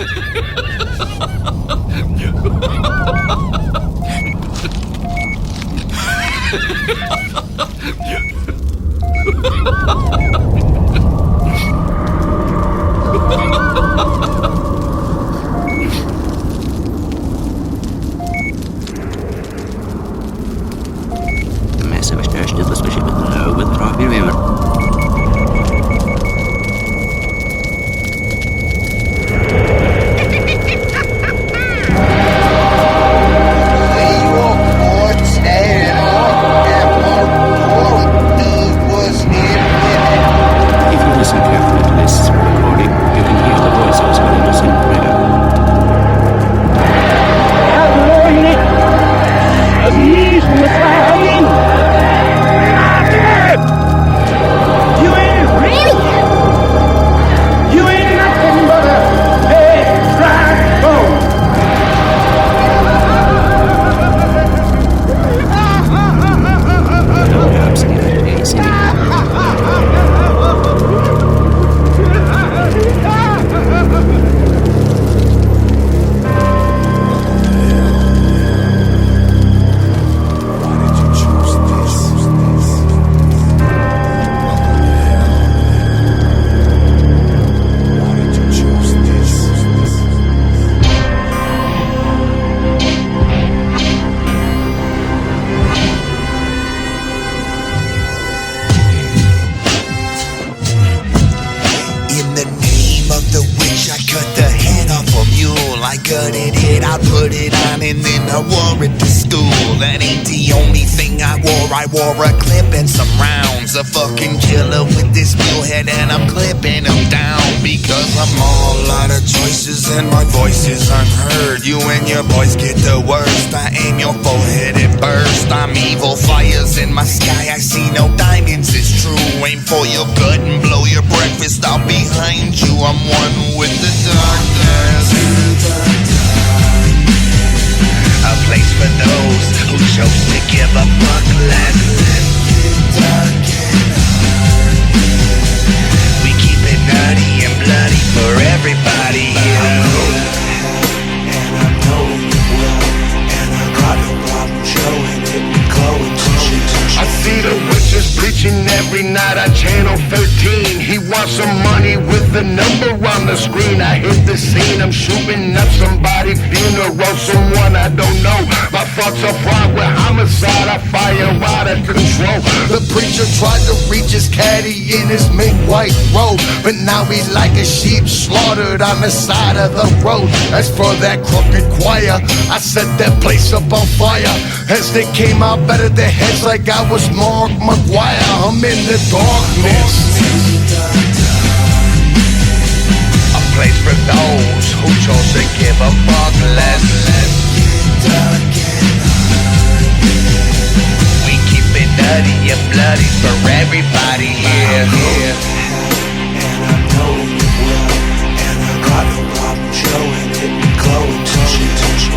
The massive extraction is the spaceship with no withdraw remember. Listen carefully to this recording. You can hear the voices of innocent prayer. You ain't ready. You ain't nothing but a big dry bone. No doubt scared AC. I put it on and then I wore it to school. That ain't the only thing I wore a clip and some rounds. A fucking killer with this mule head and I'm clipping him down. Because I'm all out of choices and my voice is unheard. You and your boys get the worst. I aim your forehead and burst. I'm evil, fires in my sky, I see no diamonds, it's true. Aim for your gut and blow your breakfast out behind you. I'm one with the darkness. A place for those who chose to give a fuck less. We keep it nutty and bloody for everybody here. And I know it well, and I got no problem showing it and glowing to you. I see the witches preaching every night on Channel 13. He wants some money with the number on the screen. I hit the scene, I'm shooting up somebody's funeral, someone I don't know. My thoughts are fraught with homicide, I fire out of control. The preacher tried to reach his caddy in his mink white robe, but now he's like a sheep slaughtered on the side of the road. As for that crooked choir, I set that place up on fire. As they came out, battered their heads like I was Mark McGuire. I'm in the darkness. A place for those who chose to give a fuck less. We keep it nutty and bloody for everybody here. And I know it well, and I got no problem showing it and glowing to you.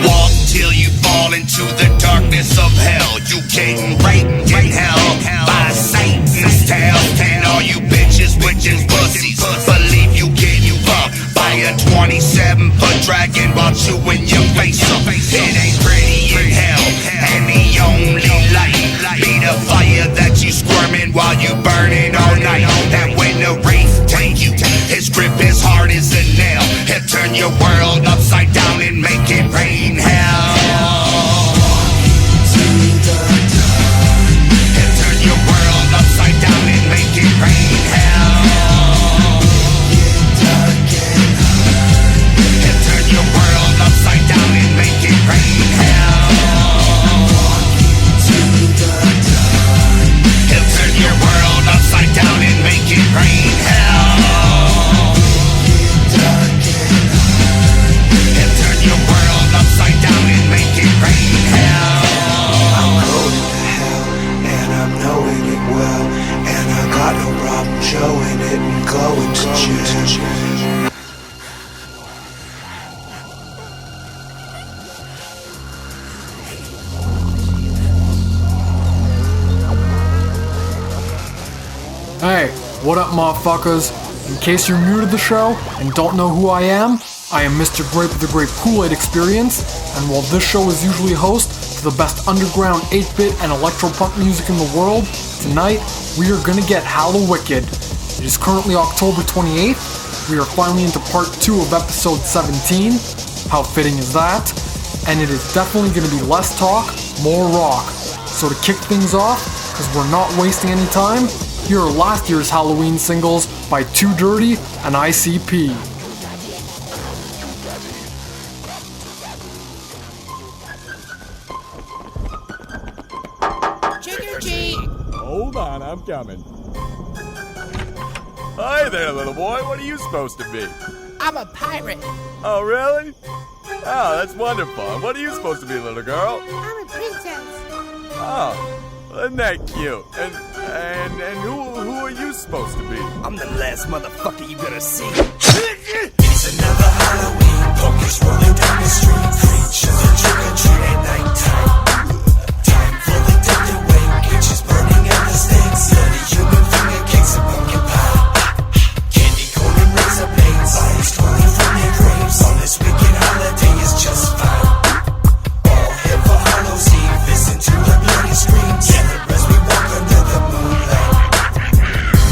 Walk till you fall into the darkness of hell. You getting raped in hell by Satan's tail. And all you bitches, witches, pussies, believe you getting bumped by a 27-foot dragon while chewing your face up. It ain't pretty in hell, and the only light be the fire that you squirming while you burning all night. And when the wraith take you, his grip is hard as a nail. He'll turn your world upside down and make it rain hell. He'll turn your world upside down and make it rain hell. He'll turn your world upside down and make it rain hell. He'll turn your world upside down and make it rain hell. He'll turn your world upside down and make it rain hell. I'm going to hell, and I'm knowing it well, and I got no problem showing it and glowing to you. Hey, what up, motherfuckers? In case you're new to the show and don't know who I am, I am Mr. Grape of the Grape Kool-Aid Experience, and while this show is usually host to the best underground 8-bit and electropunk music in the world, tonight we are gonna get Hallowicked. It is currently October 28th. We are finally into part 2 of episode 17. How fitting is that? And it is definitely gonna be less talk, more rock. So to kick things off, because we're not wasting any time, here are last year's Halloween singles by Too Dirty and ICP. Hold on, I'm coming. Hi there, little boy. What are you supposed to be? I'm a pirate. Oh, really? Oh, that's wonderful. What are you supposed to be, little girl? I'm a princess. Oh, isn't that cute? And who are you supposed to be? I'm the last motherfucker you gonna see. It's another Halloween, pumpkins rolling down the street. Creatures are trick-or-treat at nighttime. Time for the dead to wake, kitchens burning at the stakes. Dirty human finger cakes and pumpkin pie. Candy corn and razor blades, bodies calling from their graves. On this wicked holiday is just fine. All here for Hallow's Eve, listen to the bloody screams. Gather as we walk under the moonlight.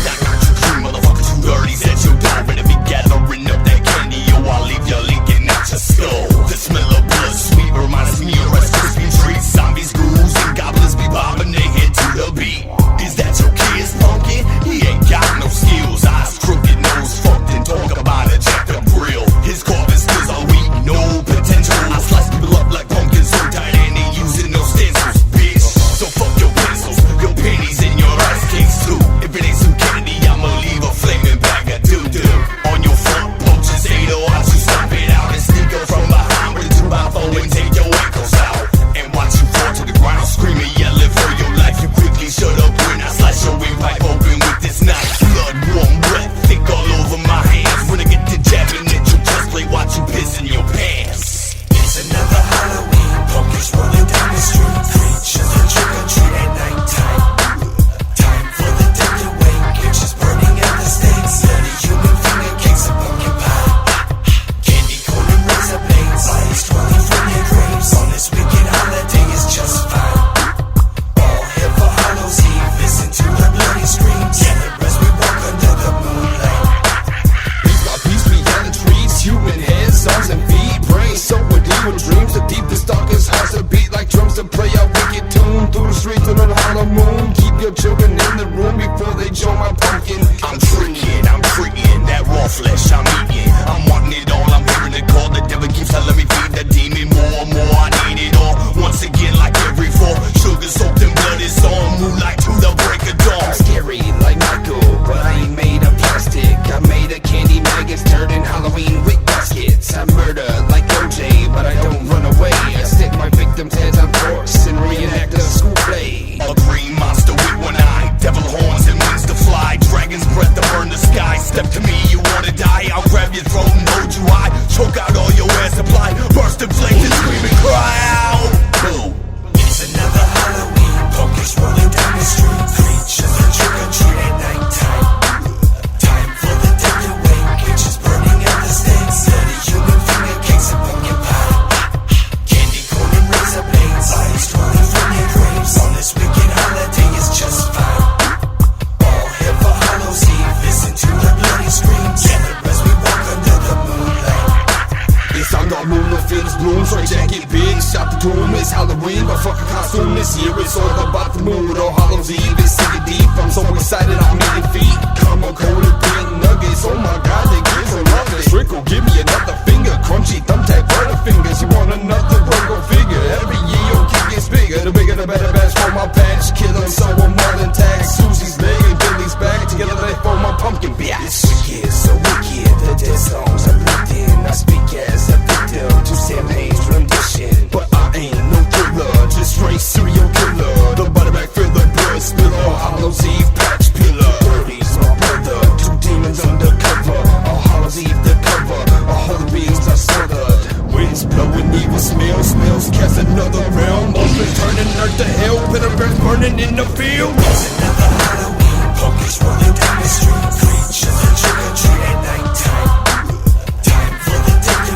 Knock out your crew, motherfuckers, you dirty. Set your door, better be gathering up that candy, or I'll leave you leaking out your skull. The smell of blood sweet reminds me of Rice Krispie treats. Zombies, ghouls, and goblins be bobbing their head to the beat. Is that your kid's pumpkin? He ain't got no skills. Eyes crooked, nose fucked, and talk about a jacked up grill. His carving skills are weak, no potential. I slice people up like pumpkins so tight, and they using no stencils, bitch. So fuck your pencils, your pennies, and your rice cakes too. If it ain't some candy, I'ma leave a flaming bag of doo-doo on your front porches. 8 watch you stomp it out and sneak up from behind with a 2x4 and take your ankles out and watch you fall to the ground, screaming, yelling for your life. You quickly shut up when I slice your windpipe open with this knife. Blood warm, wet, thick all over my hands. When I get to jabbing it, you just play, watch you piss in your pants. It's another Halloween, pumpkins rolling down the street. Creatures are trick-or-treat at nighttime. Time for the dead to wake, kitchens burning at the stakes. Dirty human finger cakes and pumpkin pie. Candy corn and razor blades, bodies crawling from their graves. On this wicked holiday is just fine. All here for Hallow's Eve, listen to the bloody screams. Gather as we walk under the moonlight. Beats by beats, we gather trees, human heads, arms and feet, brains so with evil dreams. The deep, the stalkers, hearts that beat like drums to play a wicked tune through the streets on a hollow moon. Keep your children in the room before they join my pumpkin. I'm tricking, that raw flesh I'm eating. I'm wanting it all, I'm hearing the call. The devil keeps telling me feed the demon more and more. I need it all, once again like every fall. Sugar soaked in blood is on, moonlight to the break of dawn. Scary like Michael, but I ain't made of plastic. I made a candy maggots turned in Halloween wick baskets. I murder like OJ, but I don't run away. I stick my victims' heads on force and reenact a school play. A green monster with one eye, devil horns and wings to fly. Dragon's breath to burn the sky. Step to me, you wanna die? I'll grab your throat and hold you high. Choke out all your air supply. Burst in flames and scream and cry out. Boom. It's another Halloween, pumpkins rolling down the street. Creatures are trick-or-treat at nighttime. Time for the dead to wake, kitchens burning at the stakes. Dirty human finger cakes and pumpkin pie. Candy corn and razor blades, bodies crawling from their graves. On this wicked holiday is just fine. All here for Hallow's Eve, listen to the bloody screams. Gather as we walk under the moonlight. It's on the moon, the fields bloom, straight jacket big. Shot the tomb, it's Halloween, but fuck a costume this year. It's all about the mood, all Hallows Eve, it's singing deep. I'm so excited, I'm eating feet. Come on, cold big nuggets, oh my god, they give a love it. Trickle, give me another finger, crunchy thumbtack, butterfingers. You want another go figure? Every year your kid gets bigger, the bigger the better batch for my patch. Killer, so I'm more than tax. Susie's leg and Billy's back, together they form my pumpkin bitch. It's wicked, so wicked, the dead songs are locked in. I speak as a victim to Sam Hain's rendition. But I ain't no thriller, just straight serial killer. The butterback fill the blood spiller, Hallows Eve patch pillar. Dirty's my brother, 2 demons undercover. All Hallows Eve the cover, all holy beings are smothered. Winds blowing, evil smells, cast another realm. Open, turning earth to hell, bitter breath burning in the field. It's another Halloween, pumpkins rolling down the street. Creatures are trick-or-treat at nighttime. Time for the dead to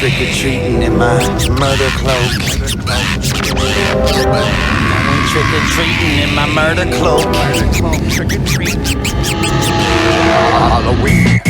trick-or-treating in my murder cloak. Trick-or-treating in my murder cloak. Halloween.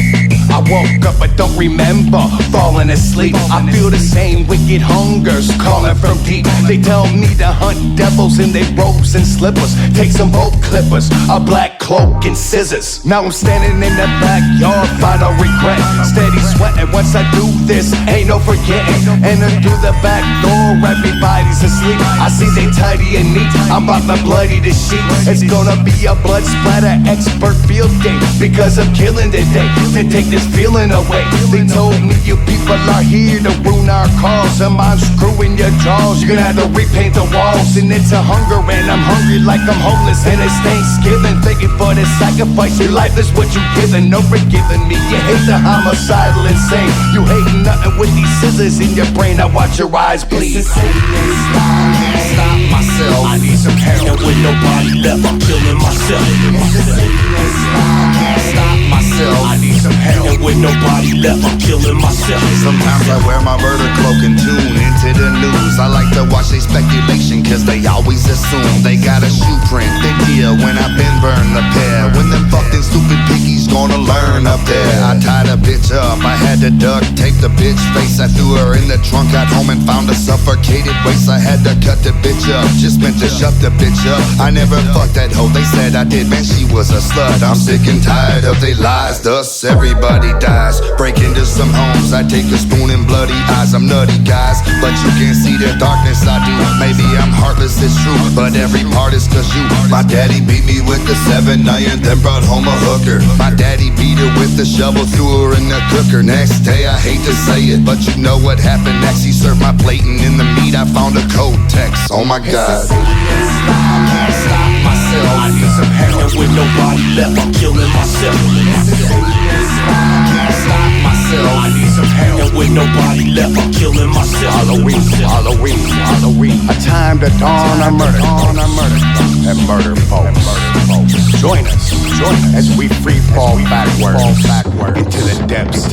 I woke up but don't remember falling asleep. I feel the same wicked hungers calling from deep. They tell me to hunt devils in their robes and slippers. Take some bolt clippers, a black cloak and scissors. Now I'm standing in the backyard, final regret. Steady sweating once I do this, ain't no forgetting. Enter through the back door, everybody's asleep. I see they tidy and neat, I'm about to bloody the sheets. It's gonna be a blood splatter expert field day, because I'm killing today to take this feeling away. They told me you people are here to ruin our cause, and I'm screwing your jaws. You're gonna have to repaint the walls, and it's a hunger, and I'm hungry like I'm homeless. And it's Thanksgiving, thank you for the sacrifice. Your life is what you giving, no forgiving me. You hate the homicidal insane. You hate nothing with these scissors in your brain. I watch your eyes bleed. Stop myself. I need some help. And with nobody left, I'm killing myself. Stop myself. I need some help. And with nobody left, I'm killing myself. Sometimes I wear my murder cloak and tune into the news. I like to watch their speculation, cause they always assume they got a shoe print. Big deal when I've been burned the pair. When them fucking stupid piggies gonna learn up there. I tied a bitch up, I had to duct tape the bitch face. I threw her in the trunk, got home and found a suffocated waist. I had to cut the bitch up, just meant to shut the bitch up. I never fucked that hoe, they said I did, man she was a slut. I'm sick and tired of their lies, thus everybody dies. Break into some homes, I take a spoon and bloody eyes. I'm nutty guys, but you can't see the darkness I do. Maybe I'm heartless, it's true, but every part is cause you. My daddy beat me with the 7 iron, then brought home a hooker. My daddy beat her with the shovel, threw her in the cooker. Next day, I hate to say it, but you know what happened next. He served my plate and in the meat I found a code text. Oh my God. Stop myself. I need some help. And with nobody left, I'm killing myself. Stop myself. I need some help. And with nobody left, I'm killing myself. Halloween, Halloween, Halloween. A time to dawn a murder, and murder folks. Join us as we free fall backward into the depths.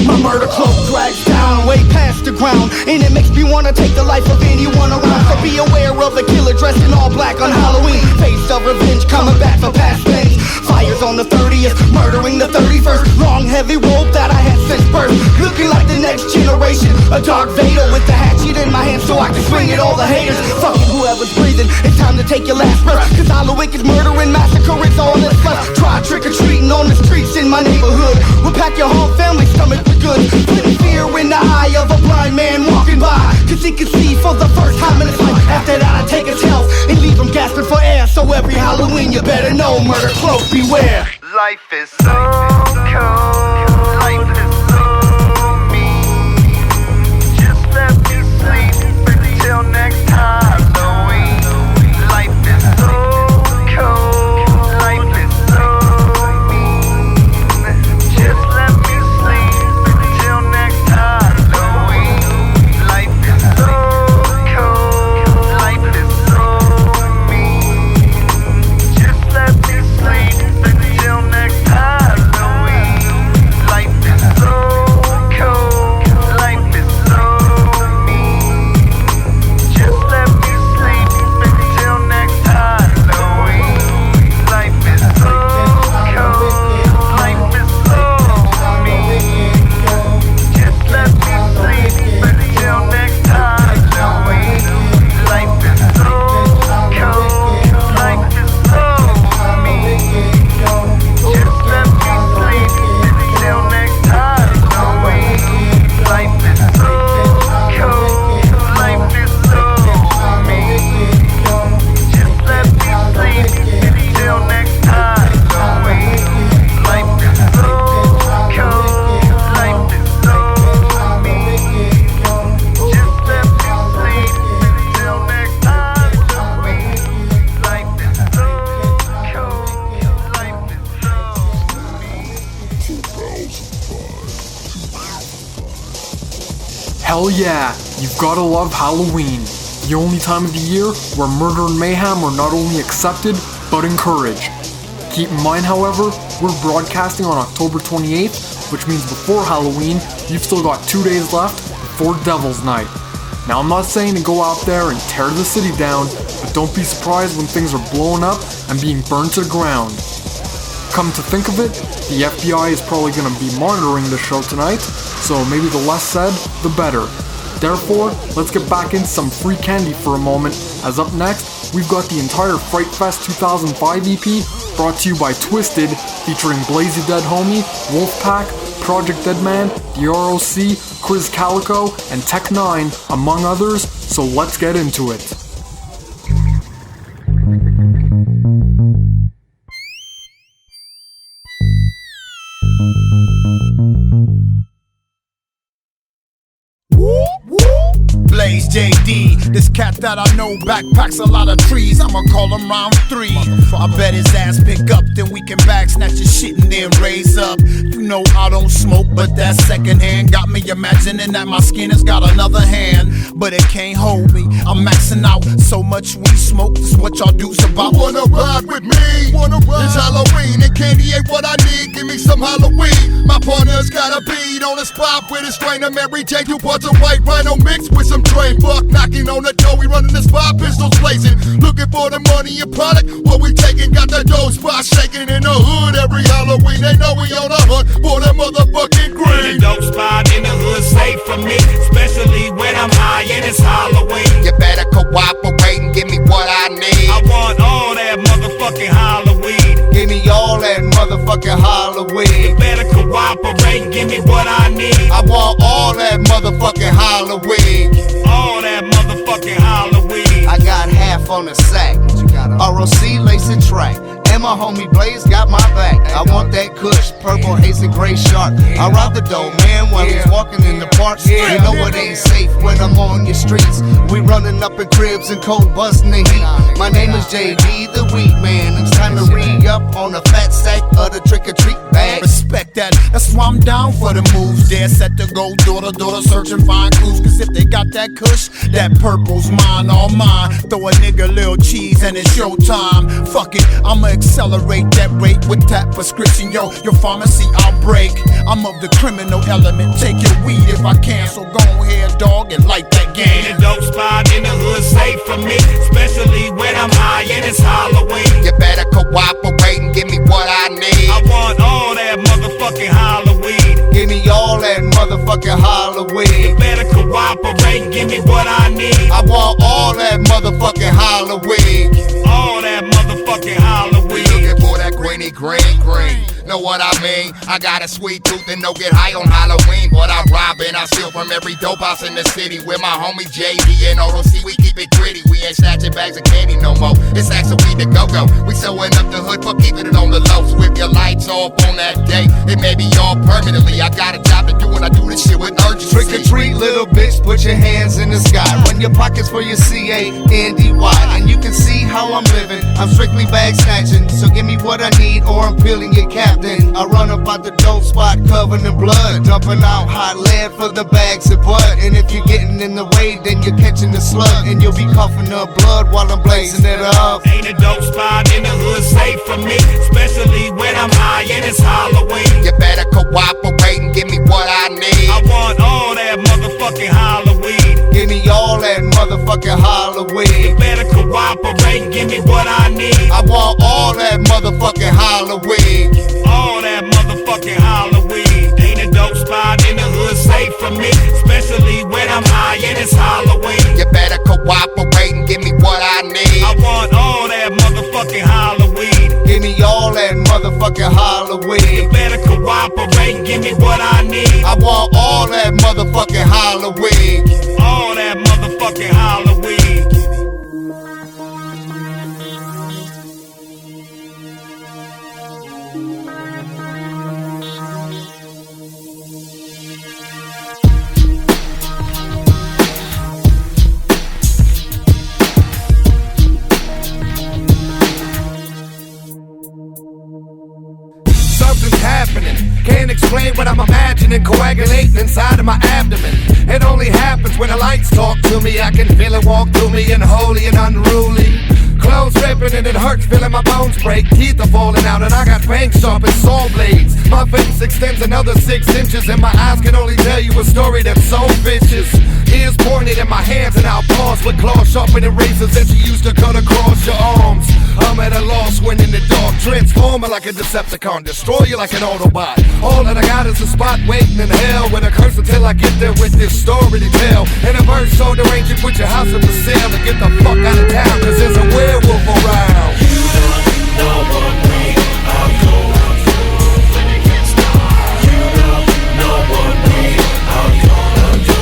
My murder cloak drags down way past the ground, and it makes me wanna take the life of anyone around. So be aware of the killer dressed in all black on Halloween. Face of revenge coming back for past things. Fires on the 30th, murdering the 31st. Long heavy rope that I had since birth, looking like the next generation. A Dark Vader with the hatchet in my hand so I can swing at all the haters. Fucking whoever's breathing, it's time to take your last breath. Cause Hallowicked murder and massacre, it's all that's left. Try trick-or-treating on the streets in my neighborhood. We'll pack your whole family stomach with goods. Putting fear in the eye of a blind man walking by, cause he can see for the first time in his life. After that I take his health and leave him gasping for air. So every Halloween you better know, murder cloak, beware. Life is so cold. Life is so mean. Just let me sleep until next Halloween. Life is so cold. Life is so mean. Just let me sleep until next Halloween. Life is so cold. Life is so mean. Just let me sleep until next Halloween. Life is so cold. Life is so mean. Just let me sleep until next Halloween. Life is so cold. Life is so mean. Just let me sleep until next Halloween. Life is so cold. Life is so mean. Just let me sleep until next Halloween. Life is so cold. Life is so mean. Just let me sleep until next Halloween. Life is so cold. Life is so mean. Just let me sleep until next Halloween. Life is so cold. Life is so Hell yeah, you've gotta love Halloween. The only time of the year where murder and mayhem are not only accepted, but encouraged. Keep in mind, however, we're broadcasting on October 28th, which means before Halloween, you've still got 2 days left before Devil's Night. Now I'm not saying to go out there and tear the city down, but don't be surprised when things are blowing up and being burned to the ground. Come to think of it, the FBI is probably going to be monitoring the show tonight, so maybe the less said, the better. Therefore, let's get back into some free candy for a moment, as up next, we've got the entire Fright Fest 2005 EP, brought to you by Twisted, featuring Blazy Dead Homie, Wolfpack, Project Deadman, the ROC, Chris Calico, and Tech 9, among others, so let's get into it. Blaze JD, this cat that I know backpacks a lot of trees. I'ma call him round 3. I bet his ass pick up, then we can back snatch his shit and then raise up. You know I don't smoke, but that second hand got me imagining that my skin has got another hand, but it can't hold me. I'm maxing out so much weed smoke. This what y'all do's about. Wanna ride with me? Wanna ride? It's Halloween and candy ain't what I need. Give me some Halloween. My partner's got a bead on the spot with a strain of Mary J. 2 parts of white rhino mixed with some train buck. Knocking on the door, we running the spot, pistols blazing. Looking for the money and product. What we taking? Got the dough spot shaking in the hood every Halloween. They know we on the hunt for the motherfucking green. The dope spot in the hood safe for me, especially when I'm high and it's Halloween. You better cooperate and give me what I need. I want all that motherfucking Halloween. Give me all that motherfucking Halloween. You better cooperate and give me what I need. I want all that motherfucking Halloween. All that motherfucking Halloween. I got half on the sack. ROC lace and track. And my homie Blaze got my back. I want that kush, purple haze and gray shark. I robbed the dope man while he's walking in the park. You know it ain't safe when I'm on your streets. We running up in cribs and cold busting the heat. My name is JD the Weed Man. It's time to re-up on a fat sack of the trick-or-treat bag. Respect that, that's why I'm down for the moves. They're set to go door to door to search and find clues. Cause if they got that kush, that purple's mine, all mine. Throw a nigga little cheese and it's showtime. Fuck it, I'ma accelerate that rate with that prescription. Yo, your pharmacy outbreak. I'm of the criminal element. Take your weed if I can. So go ahead, dog, and light that game. The dope spot in the hood safe for me, especially when I'm high and it's Halloween. You better cooperate and give me what I need. I want all that motherfucking Halloween. Give me all that motherfucking Halloween. You better cooperate and give me what I need. I want all that motherfucking Halloween. All that motherfucking Halloween. We looking for that greeny green. Know what I mean? I got a sweet tooth and no get high on Halloween. But I rob and I steal from every dope house in the city. With my homie JD and ROC, we keep it gritty. We ain't snatching bags of candy no more. It's actually the go-go. We sewing up the hood for keeping it on the low. So if your lights off on that day, it may be all permanently. I got a job to do and I do this shit with urgency. Trick or treat, little bitch, put your hands in the sky. Run your pockets for your CANDY. And you can see how I'm living. I'm strictly bag snatching. So give me what I need or I'm peeling your captain. I run up out the dope spot covered in blood. Dumping out hot lead for the bags of bud. And if you're getting in the way, then you're catching the slug. And you'll be coughing up blood while I'm blazing it up. Ain't a dope spot in the hood safe for me, especially when I'm high and it's Halloween. You better cooperate and give me what I need. I want all that motherfucking Halloween. Give me all that motherfucking Halloween. You better cooperate and give me what I need. I want all that motherfucking Halloween. All that motherfucking Halloween. Ain't a dope spot in the hood safe for me, especially when I'm high and it's Halloween. You better cooperate and give me what I need. I want all that motherfucking Halloween. Give me all that motherfucking Halloween. You better cooperate and give me what I need. I want all that motherfucking Halloween. All that motherfucking Halloween. Something's happening, can't explain what I'm imagining, coagulating inside of my abdomen. It only happens when the lights talk to me. I can feel it walk through me, unholy and unruly. Clothes ripping and it hurts, feeling my bones break. Teeth are falling out and I got fangs sharp as saw blades. My face extends another 6 inches and my eyes can only tell you a story that's so vicious. Ears pointed in my hands and I'll pause with claws sharpening razors that you used to cut across your arms. I'm at a loss when in the dark, transforming like a Decepticon, destroy you like an Autobot. All that I got is a spot waiting in hell with a curse until I get there with this story to tell. And a verse so deranged you put your house up for sale and get the fuck out of town, cause there's a werewolf around. You don't know what we are going through, but you can't stop. You don't know what we are gonna do,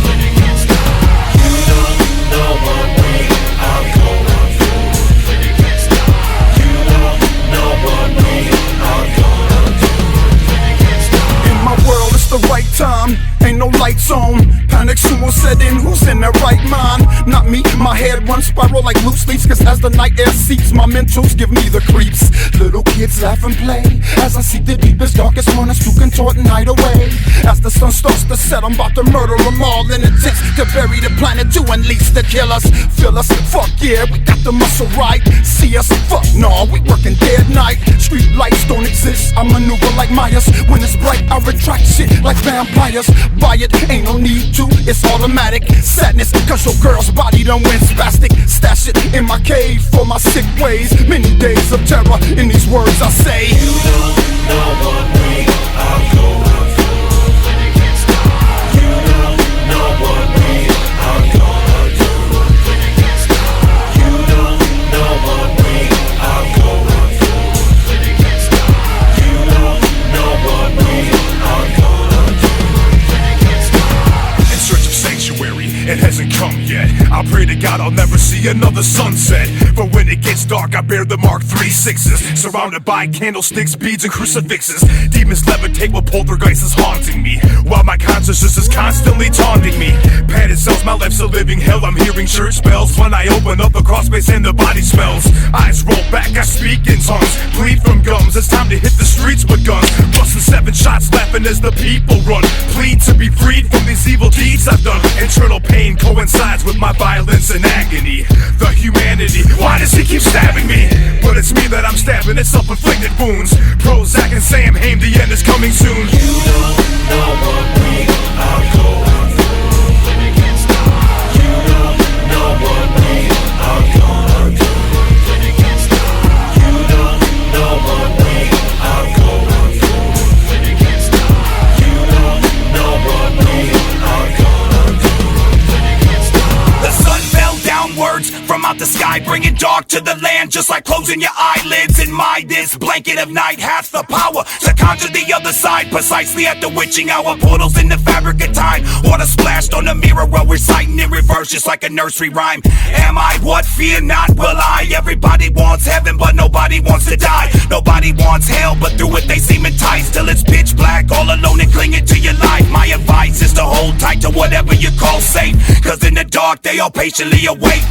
but you can't stop. You don't know what we are going through, but you can't stop. You don't know what we are gonna do, but you can't stop. In my world, it's the right time. Ain't no lights on. Panic soon will set in. Who's in their right mind? Not me. My head runs spiral like loose leaves. Cause as the night air seeps, my mentals give me the creeps. Little kids laugh and play as I see the deepest, darkest corners to contort and hide away. As the sun starts to set, I'm about to murder them all in attempts to bury the planet, to unleash the killers. Feel us, fuck yeah, we got the muscle right. See us, fuck no, we working day and night. Street lights don't exist, I maneuver like Myers. When it's bright, I retract shit like vampires. Buy it, ain't no need to, it's automatic. Sadness, cause your girl's body done went spastic. Stash it in my cave for my sick ways. Many days of terror in these words I say. You don't know what we are going through, but you can't stop. You don't know what we are gonna do, but you can't stop. You don't know what we are going through, but you can't stop. You don't know what we are gonna do, but you can't stop. In search of sanctuary, it hasn't come yet. I pray to God I'll never see another sunset. But when it gets dark, I bear the mark 3 6s, surrounded by candlesticks, beads, and crucifixes. Demons levitate while poltergeist is haunting me, while my consciousness is constantly taunting me. Padded cells, my life's a living hell. I'm hearing church bells when I open up the crawl space and the body smells. Eyes roll back, I speak in tongues, bleed from gums. It's time to hit the streets with guns, busting 7 shots, laughing as the people run. Plead to be freed from these evil deeds I've done. Internal pain coincides with my violence and agony. The humanity, why does he keep stabbing me? But it's me that I'm stabbing, it's self-inflicted wounds. Prozac and Sam Haim, the end is coming soon. You don't know what we are going through, but you can't stop. You don't know what we are gonna do, but you can't stop. You don't know what we are going through, but you can't stop. You don't know what we are gonna do, but you can't stop. The sun fell downwards from out the sky, bringing dark to the land, just like closing your eyelids. And this blanket of night hath the power to conjure the other side, precisely at the witching hour. Portals in the fabric of time, water splashed on the mirror while reciting in reverse, just like a nursery rhyme. Am I what? Fear not, will I? Everybody wants heaven, but nobody wants to die. Nobody wants hell, but through it they seem enticed, till it's pitch black, all alone and clinging to your life. My advice is to hold tight to whatever you call safe, cause in the dark they all patiently await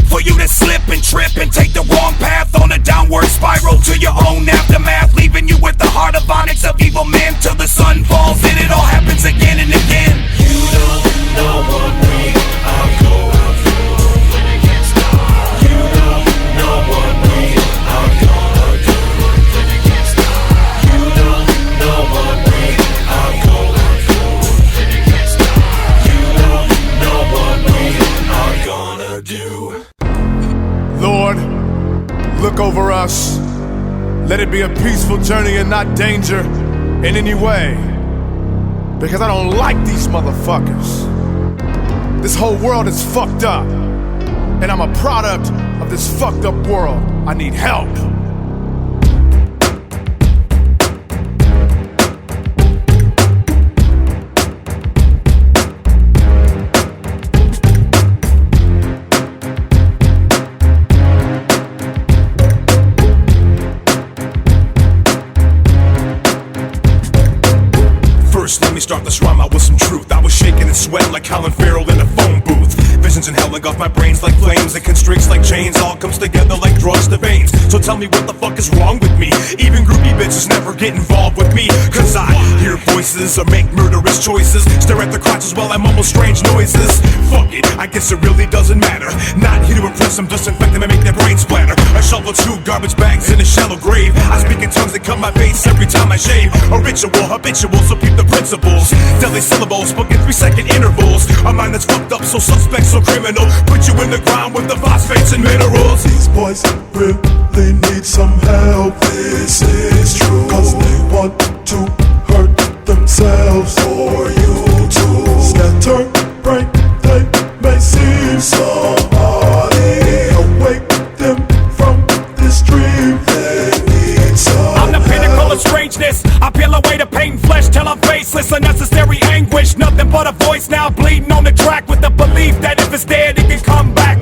for you to slip and trip and take the wrong path on a downward spiral to your own aftermath, leaving you with the heart of onyx of evil men till the sun falls and it all happens again and again. You don't know what we are going through, but you can't stop. You don't know what we are gonna do, but you can't stop. You don't know what we are going through, but you can't stop. You don't know what we are gonna do. Lord, look over us. Let it be a peaceful journey and not danger in any way. Because I don't like these motherfuckers. This whole world is fucked up. And I'm a product of this fucked up world. I need help. Let me start this rhyme out with some truth. I was shaking and sweating like Colin Farrell in a phone booth. Visions inhaling off my brains like flames. It constricts like chains, all comes together like drugs to veins. So tell me what the fuck is wrong with me? Even groupie bitches never get involved with me. Cause I hear voices or make murderous choices. Stare at the crotches while I mumble strange noises. Fuck it, I guess it really doesn't matter. Not here to impress them, disinfect them and make their brains splatter. I shovel 2 garbage bags in a shallow grave. I speak in tongues that cut my face every time I shave. A ritual, habitual, so keep the principles. Deadly syllables, spoken 3-second intervals. A mind that's fucked up, so suspect, so criminal. Put you in the ground with the phosphates and minerals. These boys really need some help. This is true. Cause they want to hurt themselves or you too. Scatter, break, they may seem somebody. Awake them from this dream. They need some I'm the pinnacle of strangeness. I peel away the pain and flesh till I'm faceless. Unnecessary anguish, nothing but a voice now bleeding on the track with the belief that if it's dead, it can come back.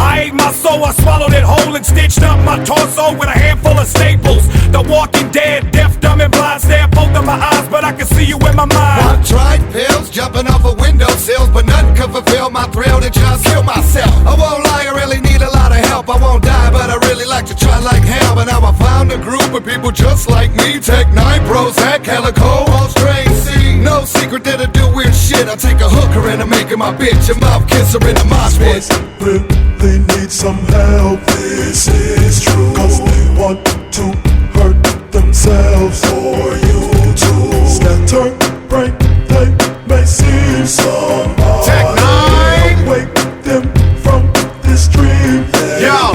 I ate my soul, I swallowed it whole and stitched up my torso with a handful of staples. The Walking Dead, deaf, dumb, and blind. Stare both of my eyes, but I can see you in my mind. I've tried pills, jumping off of windowsills, but none could fulfill my thrill to just kill myself. I won't lie, I really need a lot of help. I won't die, but I really like to try like hell. But now I found a group of people just like me. Tech 9, Prozac, Calico, all strange. See, no secret that I do weird shit. I take a hooker and I make her my bitch, a mouth kisser in the mosh pit. Really need some help. This is true. Cause they want to hurt themselves or you too. Scatter, break, they may seem somebody. Tech 9, awake them from this dream. Yo,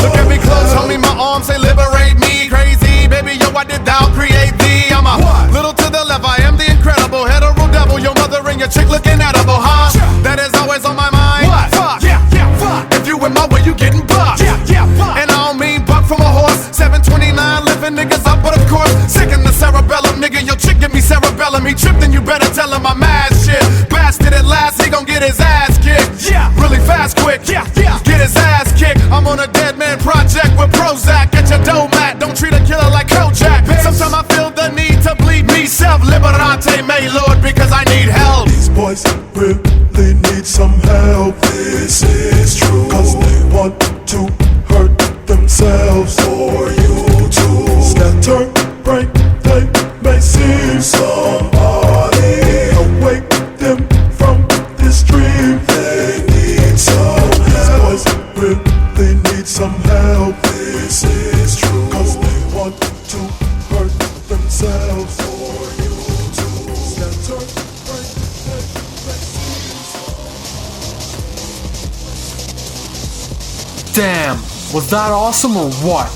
look at me close, homie, my arms say liberate me. Crazy, baby, yo, why did thou create thee? I'm a little to the left, I am the incredible hetero devil. Your mother and your chick looking edible, huh? That is always on my mind. What? Fuck, yeah, fuck. If you in my way, you getting bucked. Yeah, fuck. And I don't mean buck from a horse. 729, lifting niggas up, but of course, sick in the cerebellum, nigga. Your chick give me cerebellum. He tripped, and you better tell him I'm mad shit. Bastard at last, he gon' get his ass kicked. Yeah, really fast, quick. Yeah, get his ass kicked. I'm on a dead man project with Prozac. Get your dough mat, don't treat a killer like Kojak. Sometimes I feel the need to bleed me self-liberate, may Lord, because I need help. These boys really need some help. This is true. Cause they want to hurt themselves or you too. Scatter, break, they may seem somebody. Awake them from this dream. They need some help. These boys really need some help. This is true. Cause they want to hurt themselves or you too. Scatter, break, they may seem somebody. Damn, was that awesome or what?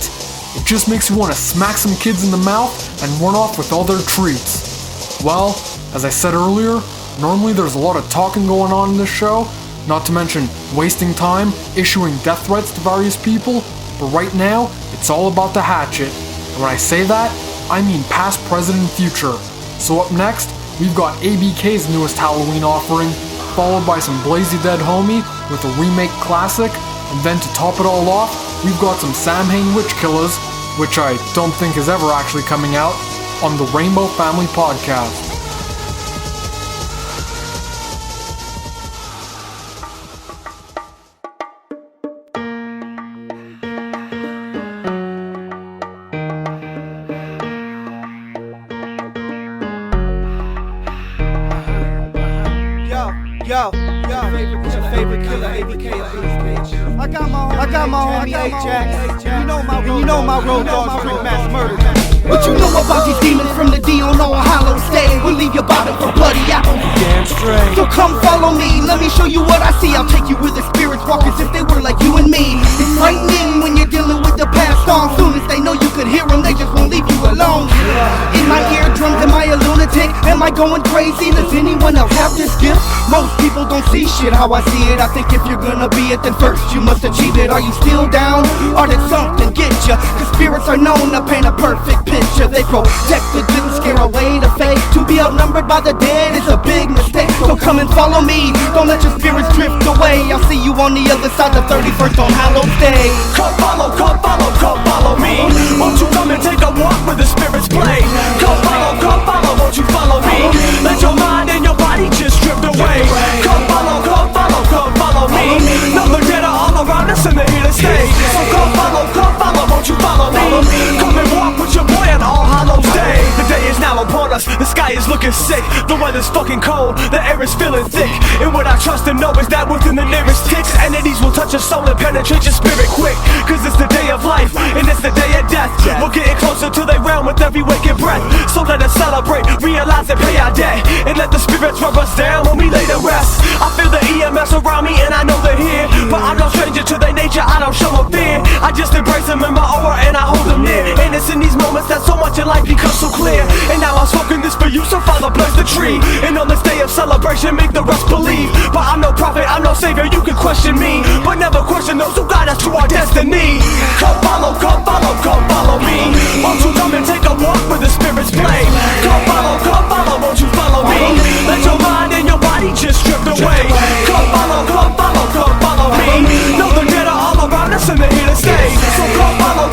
It just makes you want to smack some kids in the mouth and run off with all their treats. Well, as I said earlier, normally there's a lot of talking going on in this show, not to mention wasting time, issuing death threats to various people, but right now, it's all about the hatchet. And when I say that, I mean past, present, and future. So up next, we've got ABK's newest Halloween offering, followed by some Blazy Dead Homie with a remake classic, and then to top it all off, we've got some Samhain Witch Killers, which I don't think is ever actually coming out, on the Rainbow Family Podcast. Yo, favorite killer, ABK. I got my homie Ajax. You know my road dogs quick mass murder. What you know about these demons from the D on Hallowicked Day? We'll leave your bottom for bloody apples. Damn straight. So come follow me, let me show you what I see. I'll take you where the spirits walk as if they were like you and me. It's frightening when you're dealing with the past song. Soon as they know you could hear them, they just won't leave you alone. In my eardrums, am I a lunatic? Am I going crazy? Does anyone else have this gift? Most people don't see shit how I see it. I think if you're gonna be it, then first you must achieve it. Are you still down? Or did something get ya? Cause spirits are known to paint a perfect picture. They protect the good and scare away the fake. To be outnumbered by the dead is a big mistake. So come and follow me, don't let your spirits drift away. I'll see you on the other side, the 31st on Hallowicked Day. Come follow me. Won't you come and take a walk where the spirits play? Come follow, won't you follow me? Let your mind and your body just drift away. Come follow fucking sick. The weather's fucking cold, the air is feeling thick. And what I trust and know is that within the nearest ticks, entities will touch your soul and penetrate your spirit quick. Cause it's the day of life, and it's the day of death. We're getting closer to their realm with every waking breath. So let us celebrate, realize and pay our debt, and let the spirits rub us down when we lay to rest. I feel the EMS around me and I know they're here, but I'm no stranger to their nature, I don't show them fear. I just embrace them in my aura and I hold them near. And it's in these moments that so much in life becomes so clear. And now I'm smoking this for you, so Father bless the tree. And on this day of celebration, make the rest believe. But I'm no prophet, I'm no savior, you can question me, but never question those who guide us to our destiny. Come follow me. Won't you come and take a walk where the spirits play? Come follow, won't you follow me? Let your mind and your body just drift away. Come follow me. Know the dead are all around us and they're here to stay. So come follow,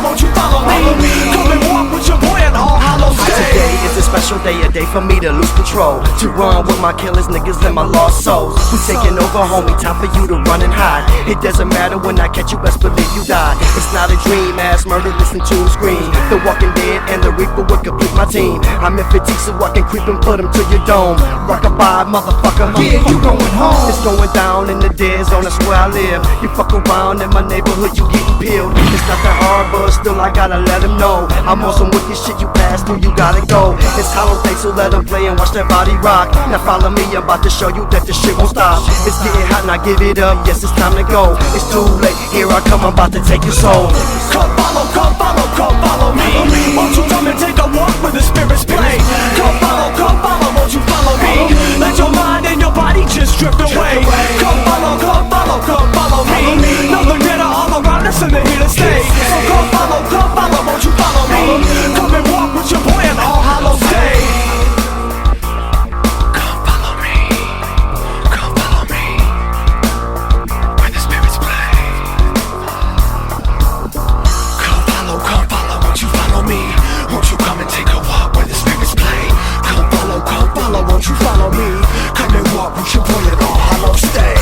won't you follow me? Come and walk with your boy on All Hallows Day. Today is a special day, a day for me to lose control, to run with my killers, niggas, and my lost souls. We taking over, homie, time for you to run and hide. It doesn't matter when I catch you, best believe you died. It's not a dream, ass murder, listen to him scream. The Walking Dead and the Reaper would complete my team. I'm in fatigue, so I can creep and put him to your dome. Rockabye, motherfucker, yeah, you going home. It's going down in the dead zone, that's where I live. You fuck around in my neighborhood, you getting peeled. It's not that hard, but still I gotta let him know. I'm on some wicked shit, you pass through, you gotta go. It's Hallow Day, so let him play and watch that body rock. Now follow me, I'm about to show you that this shit won't stop. It's getting hot, now give it up, yes, it's time to go. It's too late, here I come, I'm about to take your soul. Come follow me. Won't you come and take a walk where the spirits play? Come follow, won't you follow me? Let your mind and your body just drift away. Come follow me. Know the dead are all around us and they're here to stay. So come follow, won't you follow me? Come and walk with your boy on All Hallows Day. Come follow me. Where the spirits play. Come follow, won't you follow me? Won't you come and take a walk where the spirits play? Come follow, won't you follow me? Come and walk with your boy at All Hallows Day.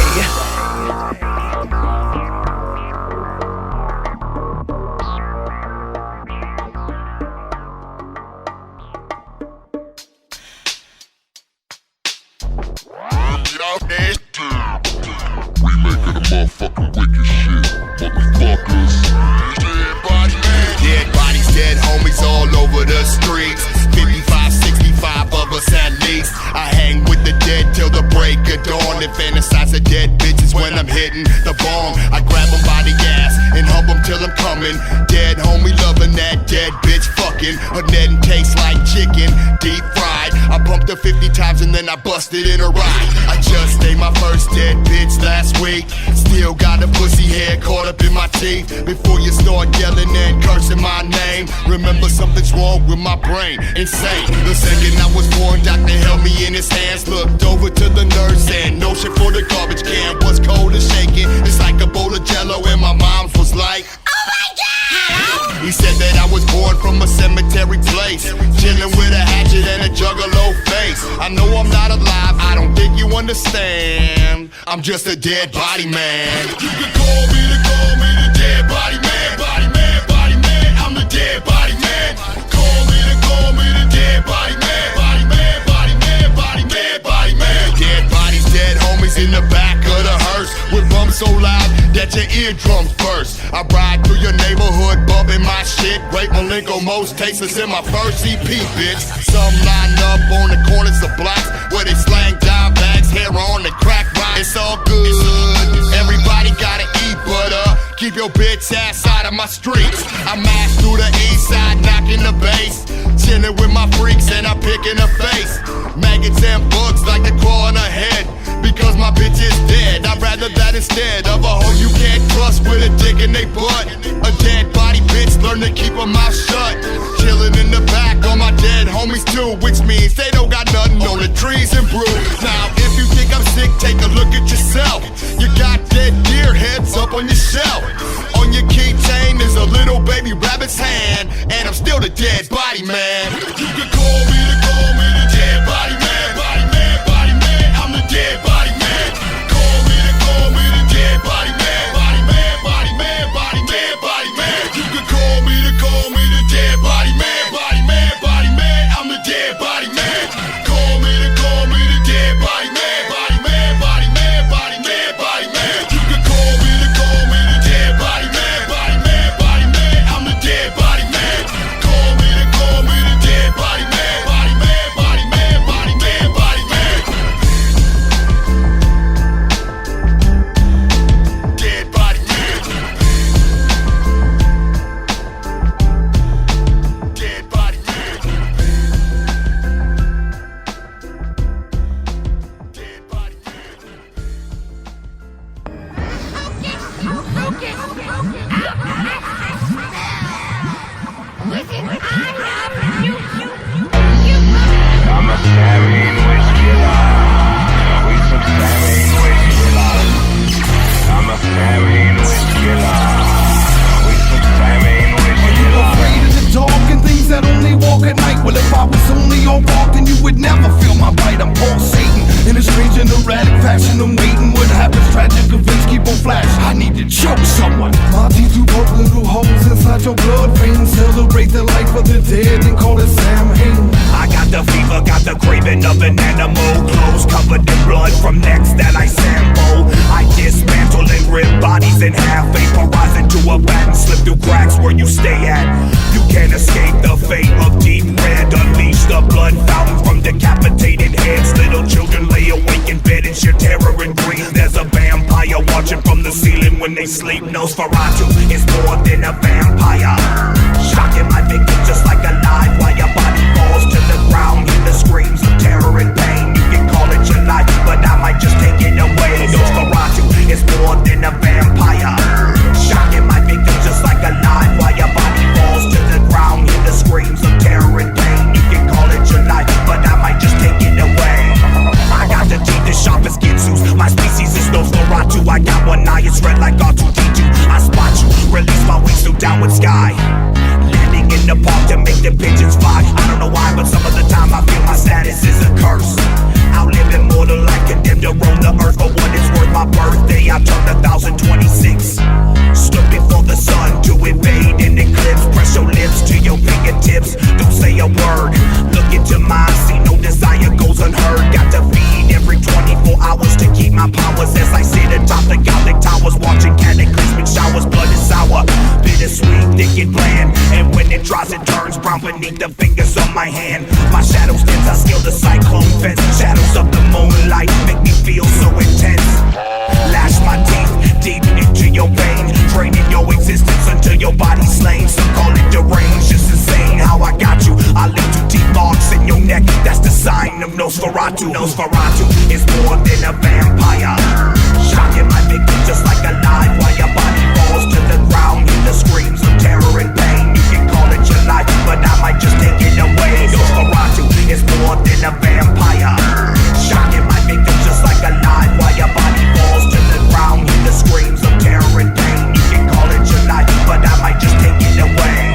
We making a motherfucking wicked shit, motherfuckers. Dead bodies, dead homies all over the streets. 55, 65 of us at least. I hang with the dead till the break of dawn and fantasize of dead bitches when I'm hitting the bomb. I grab them by the ass and hump them till I'm coming. Dead homie loving that dead bitch fucking. Her netting tastes like chicken, deep fried. I pumped her 50 times and then I busted in her ride. I just ate my first dead bitch last week. Still got a pussy hair caught up in my teeth. Before you start yelling and cursing my name, remember something's wrong with my brain. Insane. The second I was born, doctor held me in his hands. Looked over to the nurse and no shit for the garbage can. Was cold and shaking, it's like a bowl of jello. And my mom was like, oh my God! He said that I was born from a cemetery place, chilling with a hatchet and a juggalo face. I know I'm not alive, I don't think you understand. I'm just a dead body man. You can call me the dead body man. Body man, I'm the dead body man. Call me the dead body man. Body man. Dead bodies, dead homies in the back of the hearse, with bumps so loud that your eardrums burst. I ride through your neighborhood bumping my shit. Grape, Malenko, most tasteless in my first EP, bitch. Some line up on the corners of blocks where they slang dime bags, hair on the crack rock. It's all good. Everybody gotta eat, but keep your bitch ass out of my streets. I mash through the east side, knocking the bass, chilling with my freaks and I pick in the face. Maggots and bugs like to crawl on her head, because my bitch is dead. I'd rather that instead of a hoe you can't trust with a dick in they butt. A dead body bitch, learn to keep her mouth shut. Chilling in the back on my dead homies too, which means they don't got nothing on the trees and brew. Now if you think I'm sick, take a look at yourself. You got dead deer heads up on your shelf. On your keychain is a little baby rabbit's hand, and I'm still the dead body man. You can call me the dead body man. Body man, I'm the dead body man. Call me the dead body man. Body man. You can call me the dead body man. Body man, I'm the dead body man. changed in erratic fashion. I'm waiting, what happens? Tragic events keep on flash. I need to choke someone. My teeth do poke little holes inside your blood veins. Celebrate the life of the dead and call it Samhain. I got the fever, got the craving of an animal. Clothes covered in blood from necks that I sample. I dismantle and rip bodies in half. Vaporize into a vat and slip through cracks where you stay at. You can't escape the fate of deep red. Unleash the blood fountain from decapitated heads. Little children lay awake in bed and share terror and greed. There's a vampire watching from the ceiling when they sleep. Nosferatu is more than a vampire, shocking my victim just like a live wire. Your body falls to the ground, hear the screams of terror and pain. You can call it your life, but I might just take it away. Nosferatu is more than a vampire, shocking my victim just like a live wire. Your body falls to the ground, hear the screams of terror and pain. You can call it your life, but I might just take it away. I got the teeth as sharp as Ginsu's. My species is Nosferatu. I got one eye, it's red like R2-D2. I spot you, release my wings to downward sky, landing in the park to make the pigeons fly. I don't know why, but some of the time I feel my status is a curse. Outliving mortal life, condemned to roam the earth. For what it's worth, my birthday I turned 1026. Stood before the sun to invade an eclipse. Press your lips to your fingertips, don't say a word. Look into mine, see no desire goes unheard. Got to feed every 24 hours to keep my powers as I sit atop the Gothic towers, watching cataclysmic showers. Blood is sour, bittersweet, thick and bland. And when it dries, it turns brown beneath the fingers of my hand. My shadow stems, I scale the cyclone fence. Shadows of the moonlight make me feel so intense. Lash my teeth deep into your vein, draining your existence until your body's slain. Some call it deranged, just insane how I got you. I leave 2 deep marks in your neck, that's the sign of Nosferatu. Nosferatu is more than a vampire, shocking my victim just like a live wire. Your body falls to the ground, hear the screams of terror and pain. You can call it your life, but I might just take it away. Nosferatu is more than a vampire, shocking my victim just like a live wire. Your body falls to the ground, hear the screams of terror and pain. You can call it your life, but I might just take it away.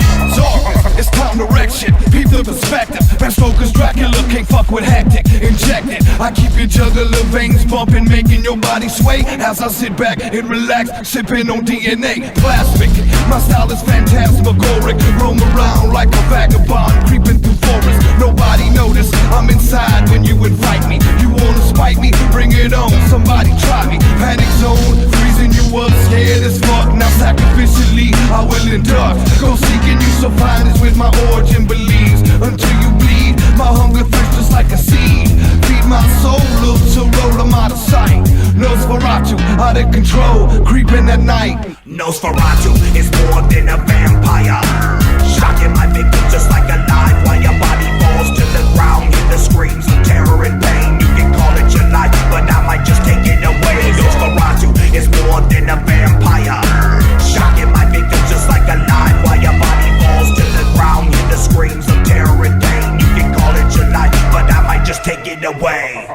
It's time to wreck shit, peep the perspective. Best focus Dracula, can't fuck with hectic. Injected, I keep your jugular veins pumping, making your body sway as I sit back and relax, sipping on DNA. Plastic, my style is phantasmagoric. Roam around like a vagabond, creeping through forests. Nobody notice, I'm inside when you invite me. You wanna spite me? Bring it on, somebody try me. Panic zone, freezing you up, scared as fuck. Now sacrificially, I will induct. Go seeking you so fine is with my origin believes. Until you bleed, my hunger thirsts just like a seed. Feed my soul, look to roll them out of sight. Nosferatu, out of control, creeping at night. Nosferatu is more than a vampire, shocking my victim just like a live wire. Your body falls to the ground, hear the screams of terror and pain. You can call it your life, but I might just take it away. Nosferatu is more than a vampire, shocking my victim just like a live wire. Your body falls to the ground, hear the screams of terror and pain. You can call it your life, but I might just take it away.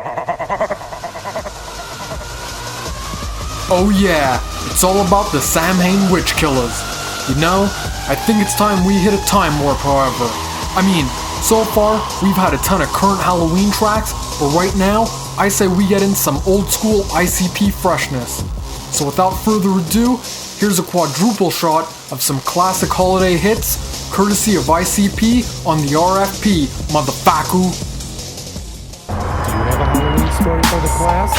Oh yeah, it's all about the Samhain witch killers. You know, I think it's time we hit a time warp, however. I mean, so far, we've had a ton of current Halloween tracks, but right now, I say we get in some old school ICP freshness. So without further ado, here's a quadruple shot of some classic holiday hits, courtesy of ICP on the RFP, motherfucker. Do you have a Halloween story for the class?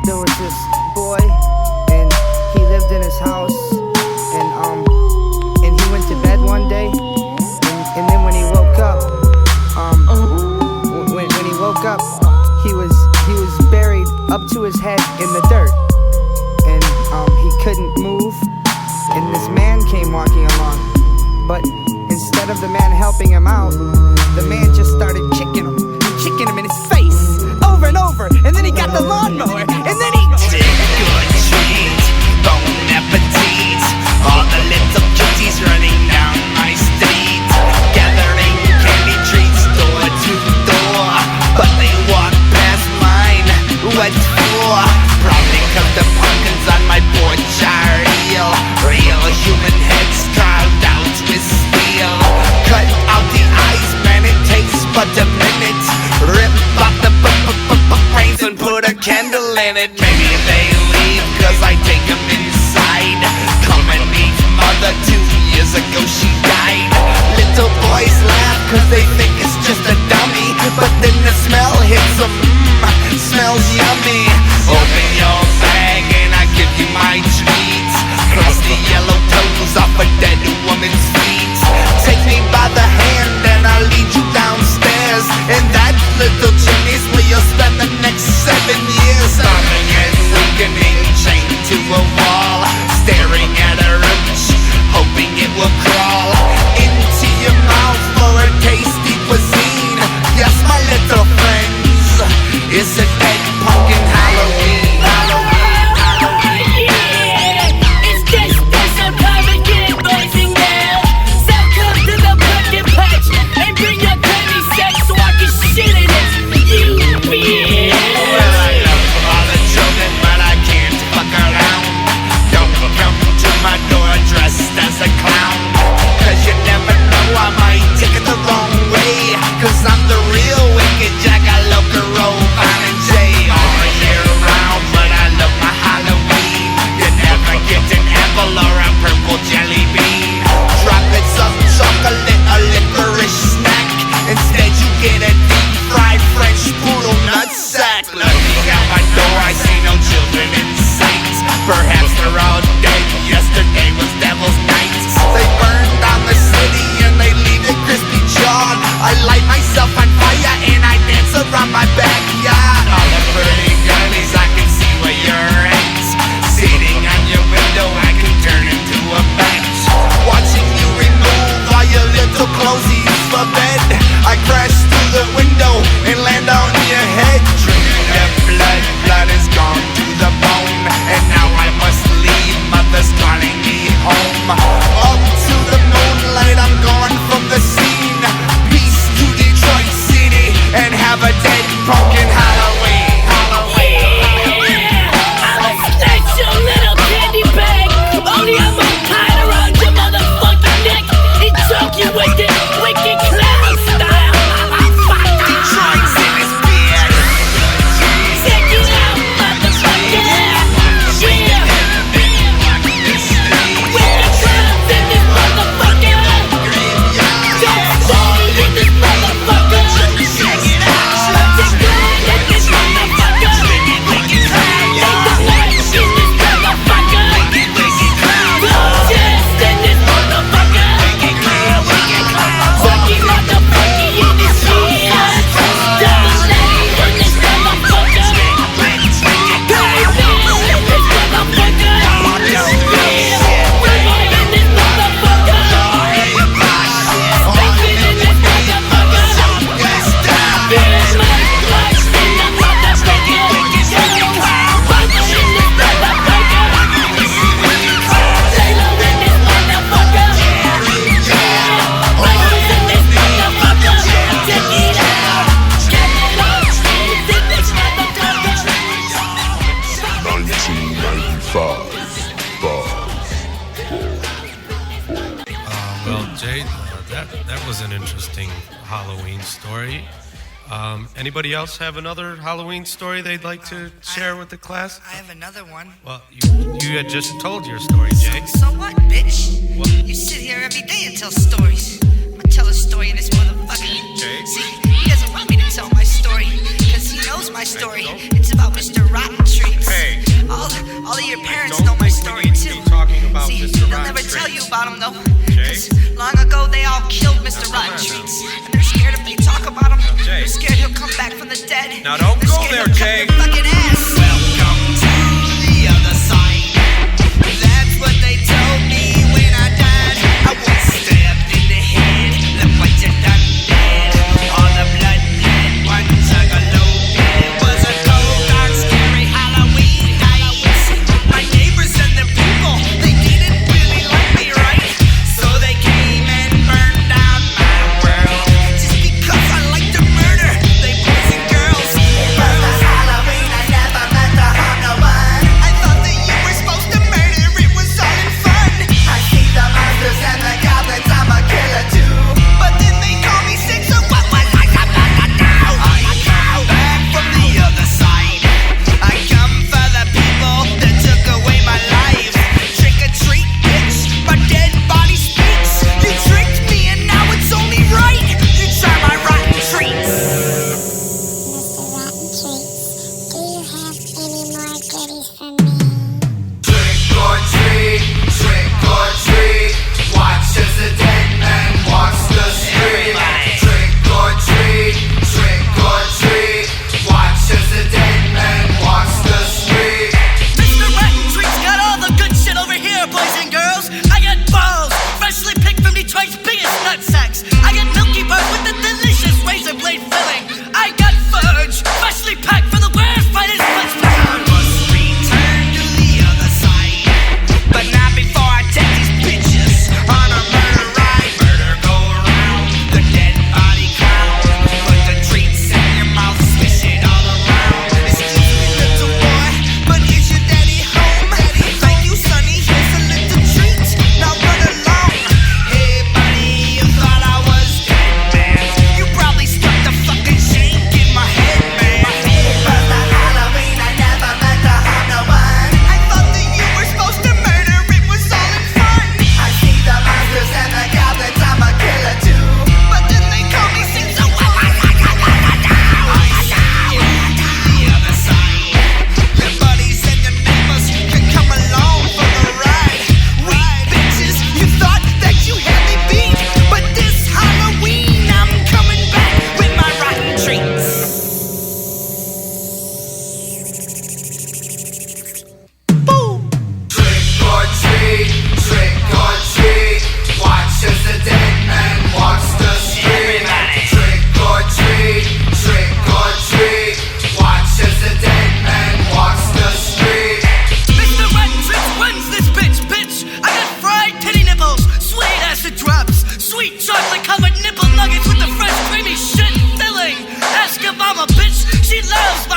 There was this boy, and he lived in his house, and he went to bed one day, and then when he woke up, when he woke up, he was buried up to his head in the dirt, and he couldn't move, and this man came walking along, but instead of the man helping him out, the man just started kicking him in his face, over and over, and then he got the lawnmower, and then he did good treat, bon appetit. All the little cuties running down my street, gathering candy treats door to door, but they walk past mine. What for? Probably 'cause the pumpkins on my porch are real, real human heads carved out with steel. Cut out the eyes, man, it takes but a minute. candle in it. Maybe they leave cause I take them inside. Come and meet mother, 2 years ago she died. Little boys laugh cause they think it's just a dummy, but then the smell hits them, smells yummy. Open your bag and I give you my treats. Cross the yellow toes off a dead woman's feet. Take me by the hand and I'll lead you downstairs. And that little chimney's where you'll spend the next 7 years. Starving and weakening, chained to a wall, staring at a roach, hoping it will crawl into your mouth for a tasty cuisine. Yes, my little friends, it's a dead pumpkin Halloween. Cause I'm the real wicked Jack, I love the roll, Vine and Jay all year round, but I love my Halloween. You never get an apple or a purple jelly bean. Droplets of chocolate, a licorice snack. Instead you get a deep fried French poodle nutsack. Looking out my door, I see no children in sight. Perhaps they're all dead, yesterday was Devil's Night. They burned down the city and they leave it crispy jawed. I light myself on fire and I dance around my backyard. All the pretty girlies, I can see where you're at. Sitting on your window, I can turn into a bat. Watching you remove all your little clothies for bed. I crash through the window and land on your head. Drinking the blood, blood is gone to the bone. And now I must leave, mother's calling me home. Up to the moonlight, I'm gone from the scene. Peace to Detroit City, and have a dead pumpkin Halloween. I'ma snatch your little candy bag, only I'ma tie it around your motherfucking neck and choke you with it, wicked clown style. Detroit's in his beard. Check it out, motherfucker. Yeah. Wicked clowns in this motherfucker. Don't stay in this motherfucker. Check it out. Wicked clown in this motherfucker. Wicked clown in this motherfucker. Don't just in this motherfucker. Fucky motherfucker in this shit. Double A in this motherfucker. Baby in this motherfucker. Yeah, River in this motherfucker. Stupid in this motherfucker. Yeah, Mike Clutch in the motherfucker. Bubba in this motherfucker. Layla in this motherfucker. Michael's in this motherfucker. Check it out. Get it up. It's in this motherfucker. 1995. Well, Jay, that was an interesting Halloween story. Anybody else have another Halloween story they'd like to share with the class? I have another one. Well, you had just told your story, Jay. So what, bitch? You sit here every day and tell stories. I'ma tell a story in this motherfucker. Jay? See, he doesn't want me to tell my story, because he knows my story. It's about Mr. Rotten Treats. Hey. All of your parents know my story, too. About See, Mr. they'll Rotten never tell Treats. you about him, though. Because long ago, they all killed Mr. Rotten Treats. And they're scared if they talk about him. Jay. They're scared he'll come back from the dead. Now don't They're go scared there, he'll cut Jay. your fucking ass. Welcome to the other side. That's what they told me when I died. I was stabbed in the head. Look what you done did. All the blood bled. One juggalo. It was a cold, dark, scary Halloween night. My neighbors and the people, they didn't really like me, right? So they came and burned down my world. Just because I like to murder, they boys and girls. It was Halloween.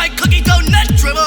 my cookie dough nut dribble.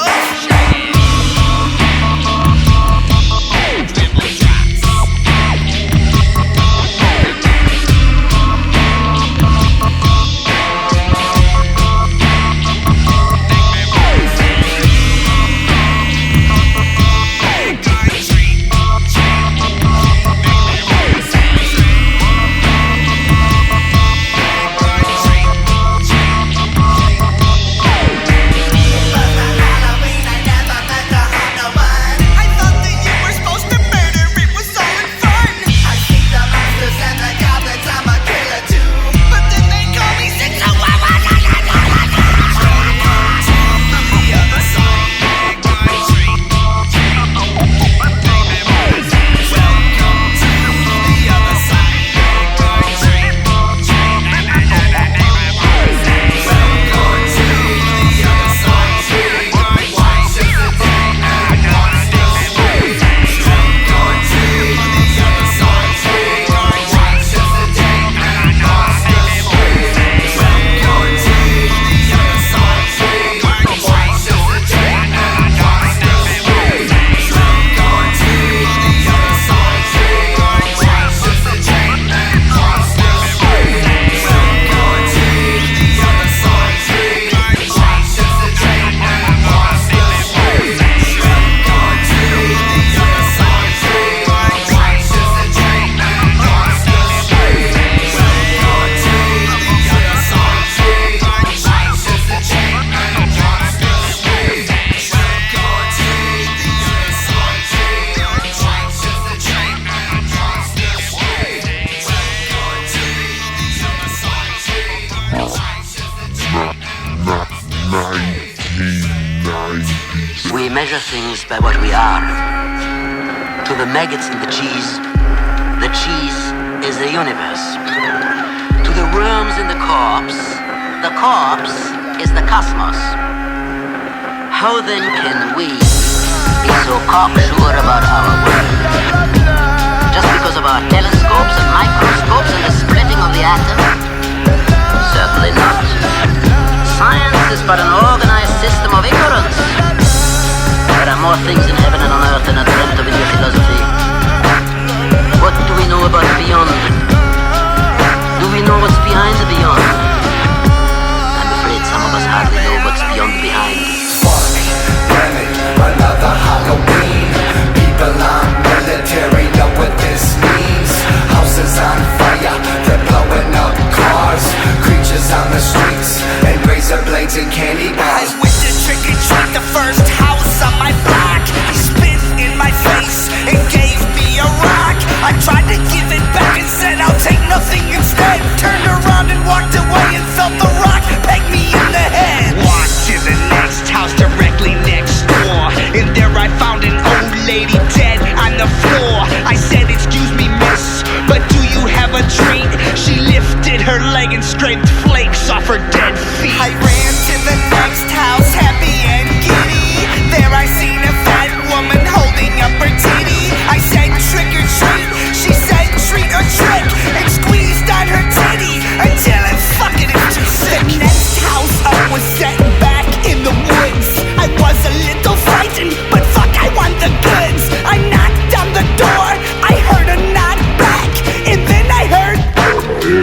We measure things by what we are. To the maggots in the cheese is the universe. To the worms in the corpse is the cosmos. How then can we be so cocksure about our world? Just because of our telescopes and microscopes and the splitting of the atom? Certainly not. Science is but an organized system of ignorance. There are more things in heaven and on earth than are dreamt of in your philosophy. What do we know about beyond? Do we know what's behind the beyond? I'm afraid some of us hardly know what's beyond the behind. Fuck, damn it, another Halloween. People on military know what this means. Houses on fire, they're blowing up cars. Creatures on the streets, and razor blades and candy bars. I went to trick and treat the first house on my block. He spit in my face and gave me a rock. I tried to give it back and said I'll take nothing instead. Turned around and walked away and felt the rock peg me in the head. Walked to the next house directly next door, and there I found an old lady dead on the floor. I said, excuse me miss, but do you have a drink? She lifted her leg and scraped flakes off her dead feet. I ran to the next house happy and giddy. There I seen a fat woman holding up her titty. I said trick or treat, she said treat or trick, and squeezed on her titty until it fucking is too sick. The next house up was set back in the woods. I was a little frightened, but fuck, I want the goods. I knocked on the door, I heard a nod back, and then I heard,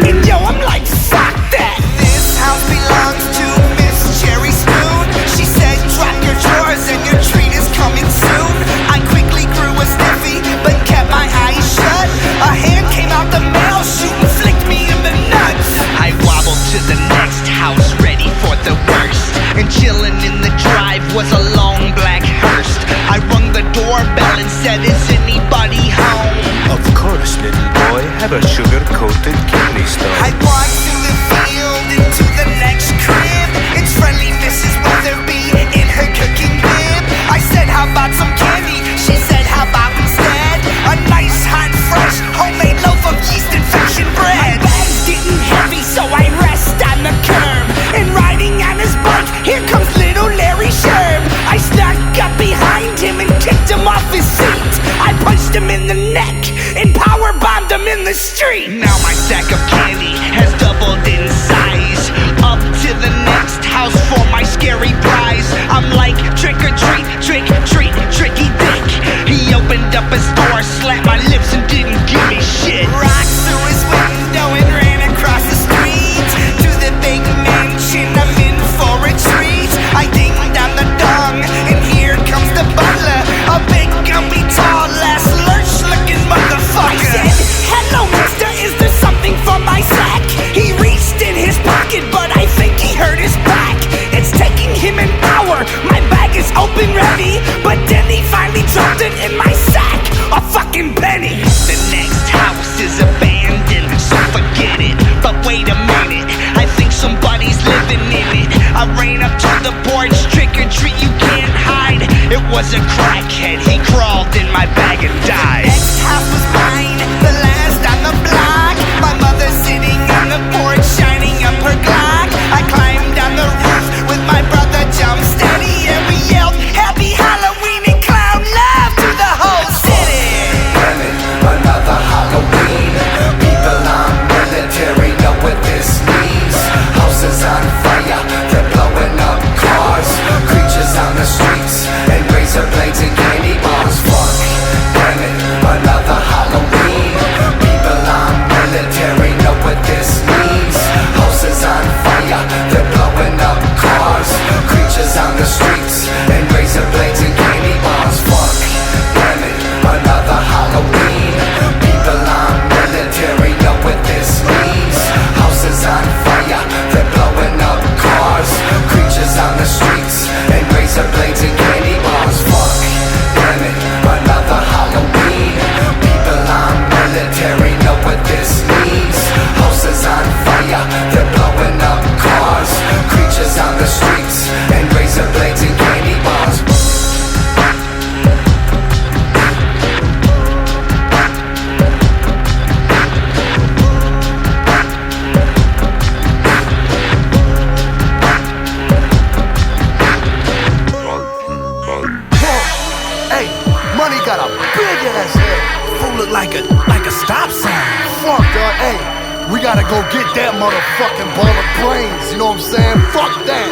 and yo, I'm like, fuck that. This house belongs to Miss Cherry Spoon. She said drop your drawers and your treat is coming soon. I quickly grew a stiffy, but kept my eyes shut. A hand came out the mail chute and flicked me in the nuts. I wobbled to the next house ready for the worst, and chilling in the drive was a long black hearse. I rung the doorbell and said, is anybody home? Of course, little boy, have a sugar-coated kidney stone. I walked through the field into the next crib. It's friendly Mrs. Weatherby in her cooking bib. I said, how about some candy? She said, how about instead a nice hot fresh homemade loaf of yeast infection bread? My bag's getting heavy, so I rest on the curb, and riding on his bike, here comes little Larry Sherb. I snuck up behind him and kicked him off his seat. I punched him in the neck and power bombed him in the street. Now my sack of candy has doubled in size. Up to the next house for my scary prize. the porch, trick or treat, you can't hide. It was a crackhead, he crawled in my bag and died. Next house was mine, the last on the block. My mother sitting on the porch, shining up her Glock. I climbed down the roof with my brother, jump steady, and we yelled, Happy Halloween and clown love to the whole city. Another Halloween. People on military know what this means. Houses on fire, they're blowing up cars. Creatures on the streets, and razor blades and candy bars. Fuck, damn it, another Halloween. People on military know what this means. Houses on fire, they're blowing up cars. Creatures on the streets, and razor blades and candy bars. Fuck, damn it, another Halloween. People on military know what this means. Houses on fire, they're blowing up cars. Creatures on the streets, and razor blades and candy bars. Fuck, damn it, another Halloween. People on military know what this means. Houses on fire, they're blowing up cars. Creatures on the streets, and razor blades and candy bars. Hey, money got a big ass head. Fool look like a stop sign. Fuck, dog. Hey, we gotta go get that motherfucking ball of brains. You know what I'm saying? Fuck that.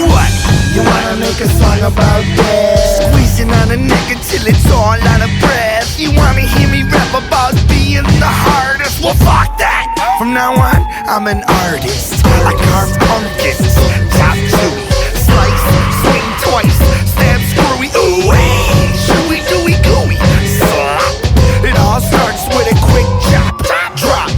What? You wanna make a song about death? Squeezing on a nigga till it's all out of breath. You wanna hear me rap about being the hardest? Well, fuck that. From now on, I'm an artist. I carve pumpkins, chop chewy, slice, swing twice, stab screwy, ooh, hey, chewy, gooey, gooey, slap. It all starts with a quick chop, drop,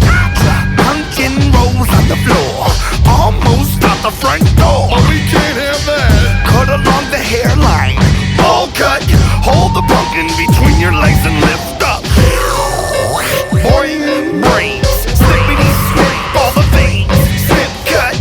pumpkin rolls on the floor, almost out the front door. But we can't have that. Cut along the hairline, bowl cut, hold the pumpkin between your legs and lift up. Boy, brains, snippity snip, all the veins, snip cut.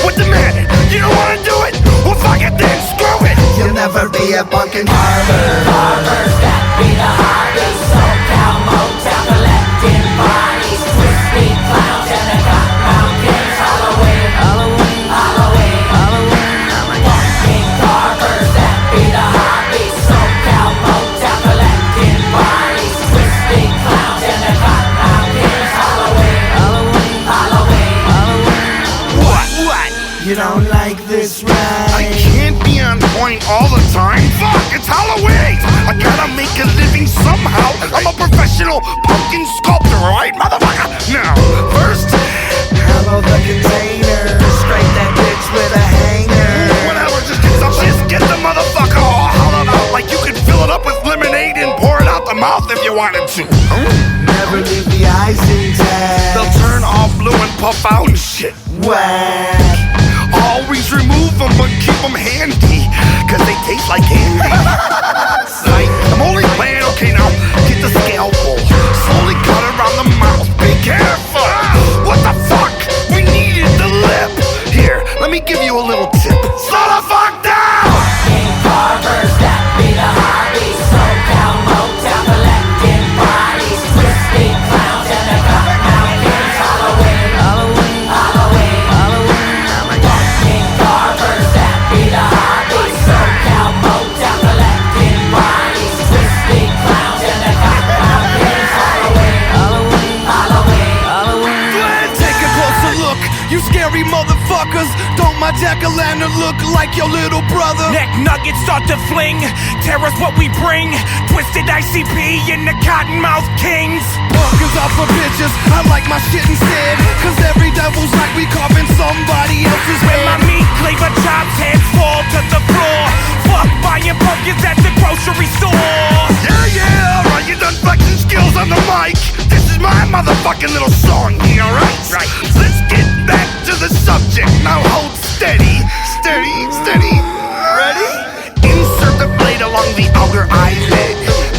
What the matter? You don't wanna do it? Well, fuck it then, screw it. You'll never be a pumpkin farmer. Farmers that be the hardest. SoCal, Motown, collecting bodies, twisty clowns and the cottonmouth kids. Halloween, Halloween, Halloween, Halloween. Pumpkin carvers that be the hardest. SoCal, Motown, collecting bodies, twisty clowns and the cottonmouth kids. Halloween, Halloween, Halloween, Halloween. What? You don't like this, right? I can't be on point all the time. Fuck, it's Halloween. I gotta make a living somehow. I'm a professional pumpkin sculptor, alright, motherfucker? Now, first, hollow the container. Straight that bitch with a hanger. Whatever, just get the motherfucker all hollowed out like you could fill it up with lemonade and pour it out the mouth if you wanted to. Never leave the eyes intact. They'll turn all blue and puff out and shit. Whack. Always remove them but keep them handy, cause they taste like candy. I'm only playing, okay now, get the scalpel. Slowly cut around the mouth, be careful. What the fuck? We needed the lip. Here, let me give you a little tip. Slow the fuck down! Pumpkin carvers that be the hobbies. SoCal, Motown, collecting bodies. Twisty clowns and the cottonmouth kids. Halloween, Halloween, Halloween, Halloween. Pumpkin carvers that be the hobbies. SoCal, Motown, collecting bodies. Twisty clowns and the cottonmouth kids. Halloween, Halloween, Halloween, Halloween. Go ahead, take a closer look. You scary motherfuckers. Don't my jack-o'-lantern look like your little brother? Neck nuggets start to fling. Terror's what we bring. Twisted ICP in the Cottonmouth Kings. Pumpkins are for bitches. I like my shit instead. Cause every devil's night we carving somebody else's When head. my meat cleaver chops, heads fall to the floor. Fuck buying pumpkins at the grocery store. Yeah, alright, you done flexing skills on the mic. This is my motherfucking little song here, alright? Right. Let's get back to the subject. Now hold steady. Steady. Ready? Insert the blade along the outer eyelid.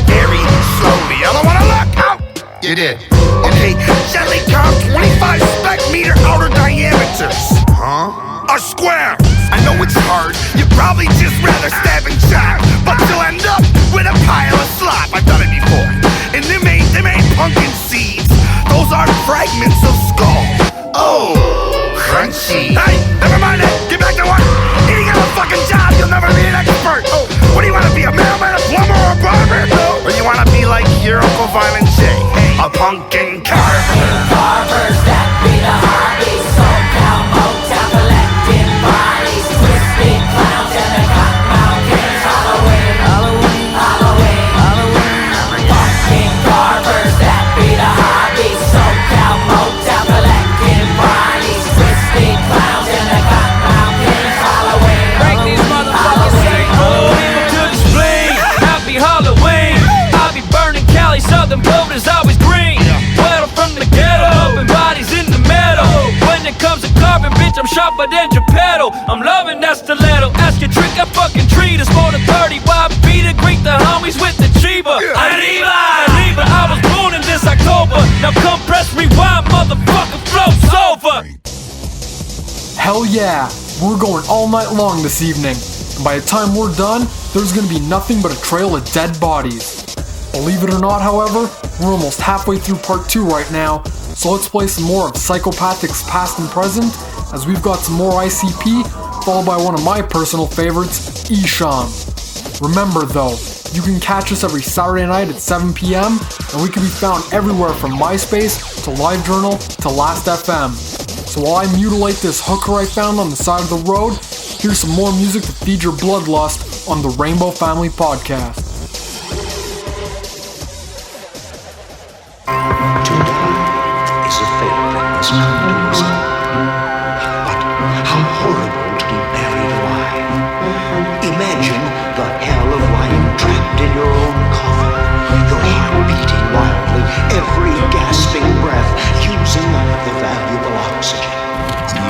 Very slowly. I don't wanna look out. You did. Okay, gently carve 25 spec meter outer diameters. Huh? A square. I know probably just rather stab and chop, but to end up with a pile of slop. I've done it before, and them ain't pumpkin seeds. Those are fragments of skull. Oh, crunchy. Hey, never mind that. Get back to work. Eating out a fucking job, you'll never be an expert. Oh, what do you want to be, a mailman, a plumber, or a barber? No. Or you want to be like your Uncle Violent J, a pumpkin carver? Carvers, that be the hobby. SoCal, Motown, collecting bodies. Twisted clowns and the cottonmouth kings. Halloween, Halloween, Halloween, Halloween. Pumpkin carvers, that be the hobby. SoCal, Motown, collecting bodies. Twisted clowns and the cottonmouth kings. Halloween, Break these motherfuckers say, oh, to the spleen. Happy Halloween. I be burning Cali, Southern voters always green. Well from the ghetto, open bodies in the meadow. When it comes to carving, bitch, I'm sharper than Geppetto. I'm loving that stiletto. Ask your trick, I fucking treat us more than 30. Why beat it? Greet the homies with the Chiba. Arriba, arriba. I was born in this October. Now come press rewind, motherfucker, flow's over. Hell yeah, we're going all night long this evening. And by the time we're done, there's gonna be nothing but a trail of dead bodies. Believe it or not, however, we're almost halfway through part 2 right now, so let's play some more of Psychopathic's Past and Present, as we've got some more ICP, followed by one of my personal favorites, Esham. Remember though, you can catch us every Saturday night at 7 p.m, and we can be found everywhere from MySpace, to LiveJournal, to Last.fm. So while I mutilate this hooker I found on the side of the road, here's some more music to feed your bloodlust on the Rainbow Family Podcast. Is a fate that must come to us all. But how horrible to be buried alive. Imagine the hell of lying trapped in your own coffin, your heart beating wildly, every gasping breath using up the valuable oxygen.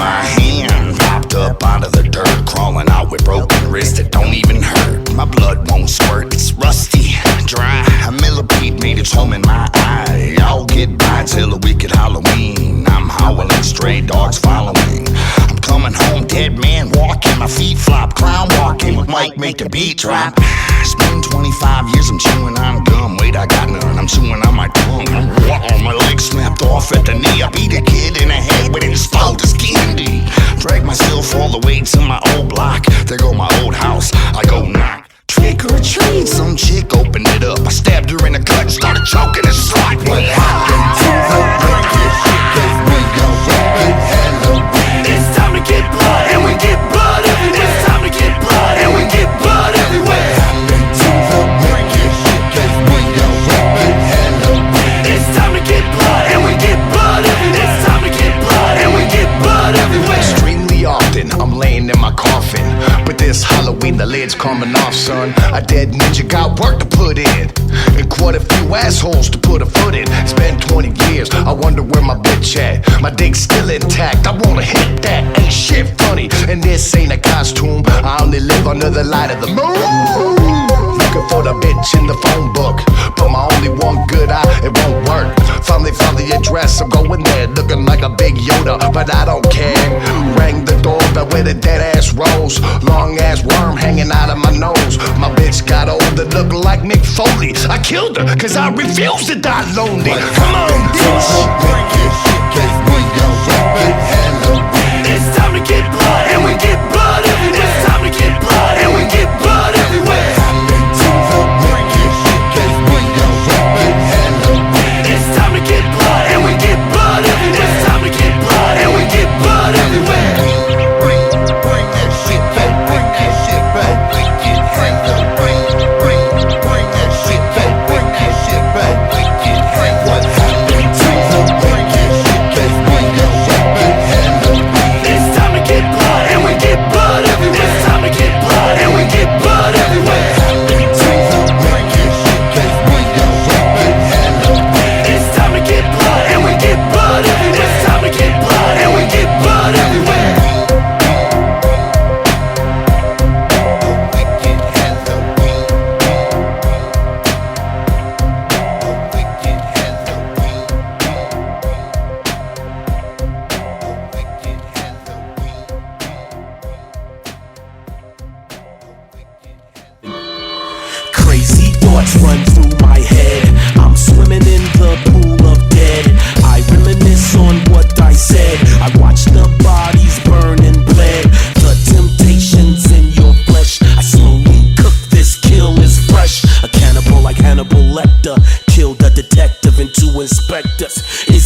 My hand popped up out of the dirt, crawling out with broken wrist that don't even hurt. My blood won't squirt, it's rusty, dry. A millipede made its home in my eye. I'll get by till a wicked Halloween. I'm howling, stray dogs following. I'm coming home, dead man walking. My feet flop, clown walking. Might make the beat drop. It's been 25 years, I'm chewing on gum. Wait, I got none, I'm chewing on my tongue. My leg snapped off at the knee. I beat a kid in the head with an exploded candy. Drag myself all the way to my old block. There go my old house, I go knock. Trick or treat, some chick opened it up. I stabbed her in the gut, started choking and slot. What happened to the wicked? Gave me a wicked Halloween. It's time to get blood, and we get blood everywhere. It's time to get blood, and we get blood everywhere. What happened to the wicked? Gave me a wicked Halloween. It's time to get blood, and we get blood everywhere. It's time to get blood, and we get blood everywhere. Extremely often, I'm laying in my coffin, but this Halloween the lid's coming off, son. A dead ninja got work to put in, and quite a few assholes to put a foot in. It's been 20 years, I wonder where my bitch at. My dick's still intact, I wanna hit that. Ain't shit funny, and this ain't a costume. I only live under the light of the moon. Looking for the bitch in the phone book, but my only one good eye, it won't work. Finally found the address, I'm going there, looking like a big Yoda, but I don't care. Rang the doorbell with a dead ass rose, long ass worm hanging out of my nose. My bitch got old and looked like Mick Foley. I killed her, cause I refuse to die lonely. Come on, bitch. It's time to get blood, and we get blood everywhere. It's time to get blood, and we get blood everywhere. It's time to get blood, and we get blood everywhere. It's time to get blood, and we get blood everywhere. Bring that shit back, bring that shit back. Wicked Halloween. Bring that shit back, bring that shit back. Wicked Halloween. What happened to the wicked shit? Gave me a wicked Halloween. It's time to get blood,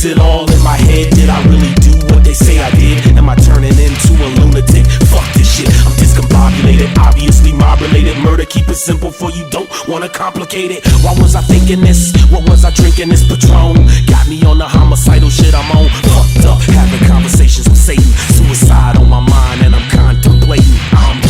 Is it all in my head? Did I really do what they say I did? Am I turning into a lunatic? Fuck this shit, I'm discombobulated. Obviously mob-related murder. Keep it simple for you, don't wanna complicate it. Why was I thinking this? What was I drinking? This Patron got me on the homicidal shit I'm on. Fucked up, having conversations with Satan. Suicide on my mind and I'm contemplating. I'm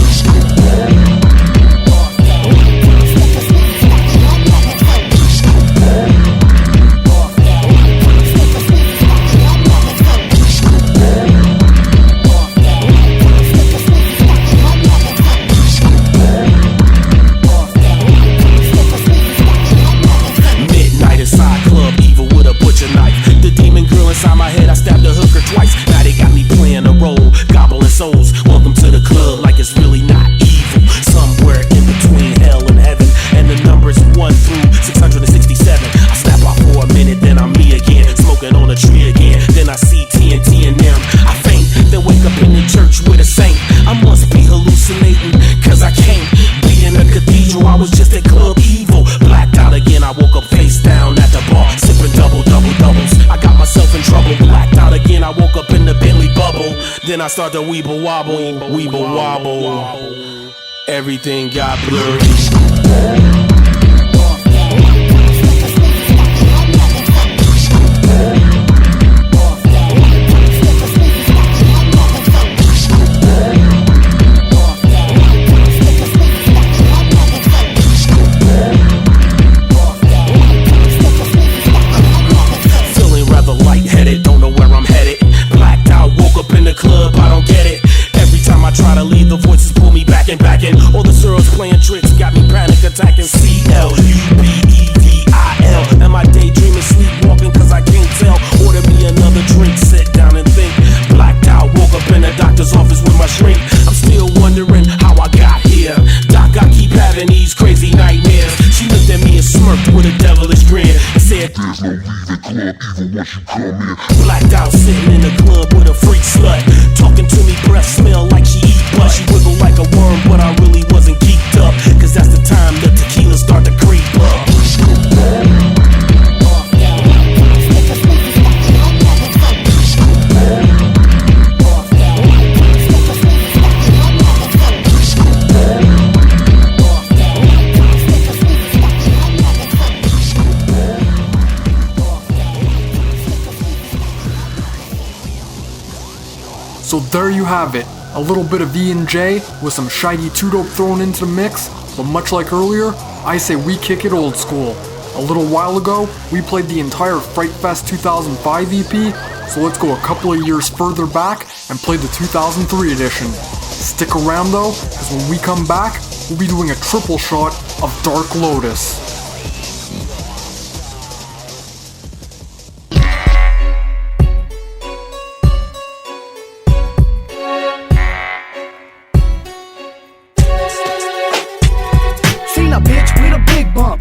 inside my head, I stabbed a hooker twice. Now they got me playing a role, gobbling souls. Welcome to the club, like it's really not evil. Somewhere in between hell and heaven, and the numbers 1 through 667. I snap out for a minute, then I'm me again, smoking on a tree again. Then I see TNT and them. I faint, then wake up in the church with a saint. I must be hallucinating, cause I can't be in a cathedral. I was just at Club Evil, blacked out again. I woke up face down at the bar, sipping doubles. I got myself in trouble, blacked out again. I woke up in the Bentley bubble. Then I start to weeble wobble. Everything got blurry. Club, I don't get it. Every time I try to leave, the voices pull me back in. All the girls playing tricks got me panic attacking. CLUBEDIL. Am I daydreaming, sleepwalking? Cause I can't tell. Order me another drink, sit down and think. Blacked out, woke up in the doctor's office with my shrink. I'm still wondering how I got here. Doc, I keep having these crazy nightmares. She looked at me and smirked with a devilish grin and said, there's no leaving club even once you come in. Blacked out, sitting in the club with a freak slut, talking to me, breath smell like she eat butt. She wiggled like a worm, but I really wasn't geeked up, cause that's the time the tequila start to creep up. So there you have it, a little bit of E&J with some shiny 2-dope thrown into the mix, but much like earlier, I say we kick it old school. A little while ago, we played the entire Fright Fest 2005 EP, so let's go a couple of years further back and play the 2003 edition. Stick around though, because when we come back, we'll be doing a triple shot of Dark Lotus.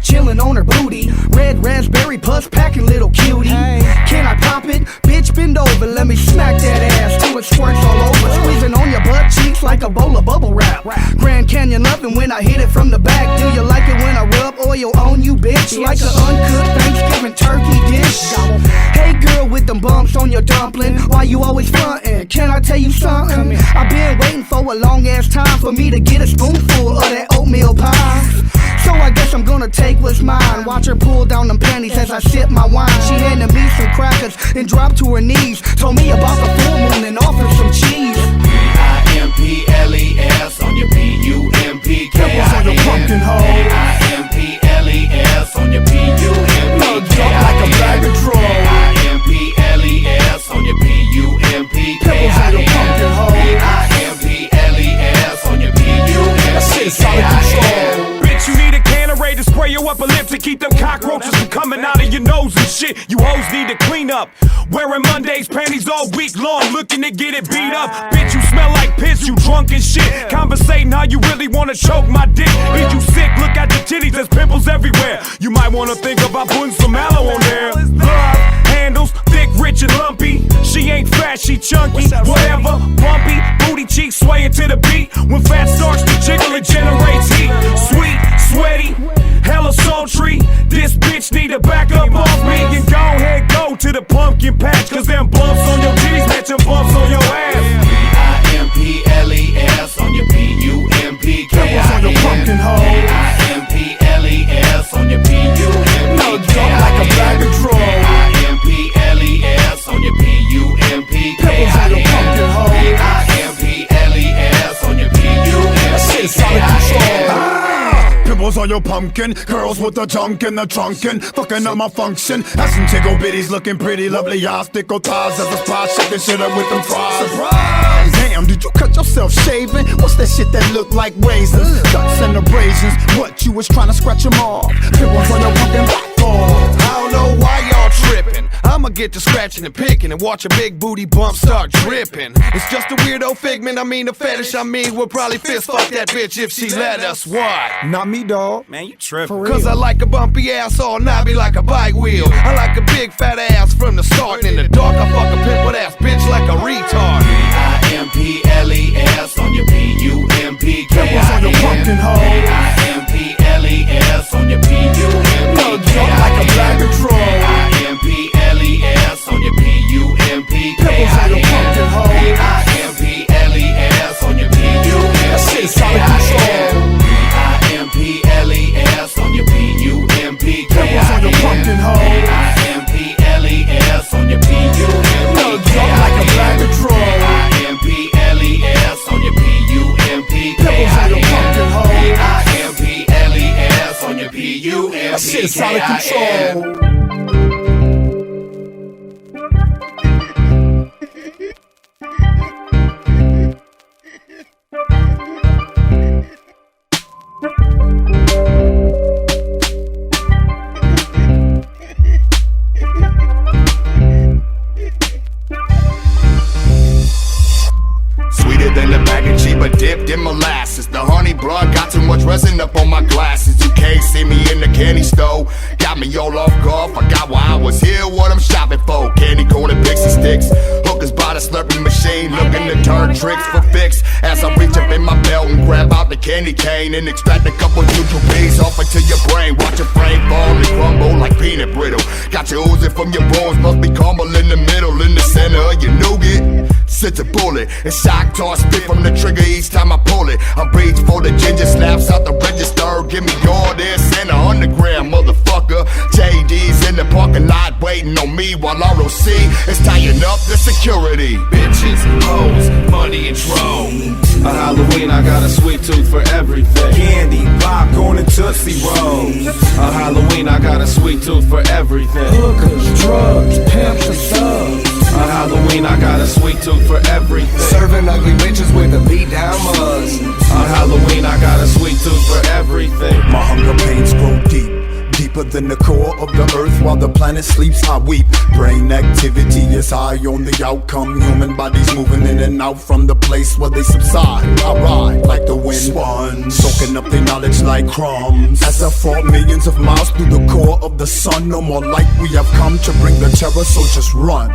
Chillin' on her booty, red raspberry puss packing little cutie. Can I pop it? Bitch, bend over, let me smack that ass till it squirts all over. Squeezing on your butt cheeks like a bowl of bubble wrap. Grand Canyon loving when I hit it from the back. Do you like it when I rub oil on you, bitch? Like an uncooked Thanksgiving turkey dish. Hey girl with them bumps on your dumpling, why you always frontin'? Can I tell you something? I've been waiting for a long ass time for me to get a spoonful of that oatmeal pie. So I guess I'm gonna take what's mine. Watch her pull down them panties as I sip my wine. She handed me some crackers and dropped to her knees. Told me about the full moon and offered some cheese. P-I-M-P-L-E-S on your P-U-M-P-K-I-N. Pebbles on your pumpkin hole. P-I-M-P-L-E-S on your P-U-M-P-K-I-N. Like a bag of troll. P-I-M-P-L-E-S on your P-U-M-P-K-I-N. Pebbles on your pumpkin hole. P-I-M-P-L-E-S on your P-U-M-P-K-I-N. You need a can of Ray to spray your upper lip to keep them cockroaches from coming out of your nose and shit. You hoes need to clean up. Wearing Mondays panties all week long, looking to get it beat up. Bitch, you smell like piss, you drunk and shit. Conversating how you really wanna choke my dick. Is you sick? Look at your titties, there's pimples everywhere. You might wanna think about putting some aloe on there. Love handles, thick, rich and lumpy. She ain't fat, she chunky. Whatever, bumpy, booty cheeks swaying to the beat. When fat starts to jiggle, it generates heat. Sweet, sweaty, hella sultry. This bitch need to back up off me and go ahead, go to the pumpkin pumpkin patch, cause them bumps on your G's matching bumps on your ass. P-I-M-P-L-E-S on your P-U-M-P-K-I-N. Pimples on your pumpkin hole. P-I-M-P-L-E-S on your P-U-M-P-K-I-N. No, jump like a bag of troll. P-I-M-P-L-E-S on your P-U-M-P-K-I-N. Pimples on your pumpkin hole. P-I-M-P-L-E-S on your P-U-M-P-K-I-N. Pimples on your pumpkin, girls with the junk in the trunkin', fucking up my function. Have some tickle bitties looking pretty, lovely obstacle thighs as a spot, shaking shit up with them fries. Surprise! Damn, did you cut yourself shaving? What's that shit that look like razors? Cuts and abrasions, what you was trying to scratch them off? Pimples on your pumpkin platform. I don't know why y'all tripping. I'ma get to scratching and picking and watch a big booty bump start dripping. It's just a weirdo figment, I mean a fetish, I mean we'll probably fist fuck that bitch if she let us. What? Not me, dog. Man, you tripping. Cause I like a bumpy ass all knobby like a bike wheel. I like a big fat ass from the start. And in the dark I fuck a pimple ass bitch like a retard. P-I-M-P-L-E-S on your P-U-M-P-K-I-N. Pimples on your pumpkin hole. P-I-M-P-L-E-S on your P-U-M-P-K-I-N. No, jump like a bag of troll. P-I-M-P-L-E-S on your P-U-M-P-K-I-N. Pimples on your pumpkin hole. P-I-M-P-L-E-S on your P-U-M-P-K-I-N. That shit's out of control. P-I-M-P-L-E-S on your P-U-M-P-K-I-N. Pimples on your pumpkin hole. P-I-M-P-L-E-S on your P-U-M-P-K-I-N. No, jump like a bag of troll. P-I-M-P-L-E-S on your P-U-M-P-K-I-N. Pimples on your pumpkin hole. P-I-M-P-L-E-S on your P-U-M-P-K-I-N. That shit's out of control. Sweeter than a bag of cheaper dipped in molasses. The honey blood got too much resin up on my glasses. You can't see me in the candy store. Got me all off guard, forgot why I was here, what I'm shopping for. Candy corn and pixie sticks. Hookers by the slurping machine, looking to turn tricks for fix. As I reach up in my belt and grab out the candy cane and extract a couple neutral beads off into your brain. Watch your frame fall and crumble like peanut brittle. Got you oozing from your bones, must be caramel in the middle. In the center of your nougat sits a bullet, and shock toss spit from the trigger each time I pull it. I reach for the ginger snaps out the register. Give me all this and the underground, motherfucker. JD's in the parking lot waiting on me while ROC is tying up the security. Bitches, hoes, money and troll. A Halloween, I got a sweet tooth for everything. Candy, popcorn and Tootsie Rolls. A Halloween, I got a sweet tooth for everything. Hookers, drugs, pimps and thugs. A Halloween, I got a sweet tooth for everything. Serving ugly bitches with a beat down mugs. On Halloween, I got a sweet tooth for everything. My hunger pains grow deep, deeper than the core of the earth. While the planet sleeps, I weep. Brain activity is high on the outcome. Human bodies moving in and out from the place where they subside. I ride like the wind, sponge, soaking up their knowledge like crumbs. As I fall millions of miles through the core of the sun, no more light, we have come to bring the terror, so just run.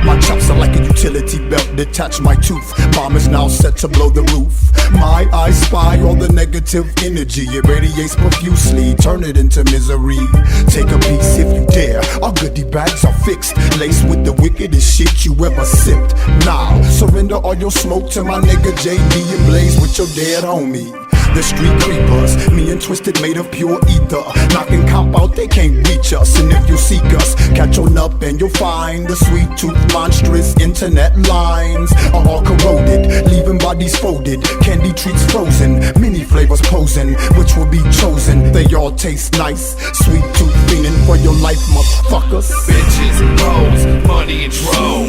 My chops are like a utility belt, detach my tooth. Bomb is now set to blow the roof. My eyes spy all the negative energy. It radiates profusely, turn it into misery. Take a piece if you dare. Our goodie bags are fixed, laced with the wickedest shit you ever sipped. Now, surrender all your smoke to my nigga JD and blaze with your dead homie. The street creepers, me and Twisted made of pure ether. Knocking cop out, they can't reach us. And if you seek us, catch on up and you'll find the sweet tooth monstrous internet lines are all corroded, leaving bodies folded. Candy treats frozen, many flavors posing, which will be chosen. They all taste nice, sweet tooth fiending for your life, motherfuckers. Bitches, hoes, money and troll.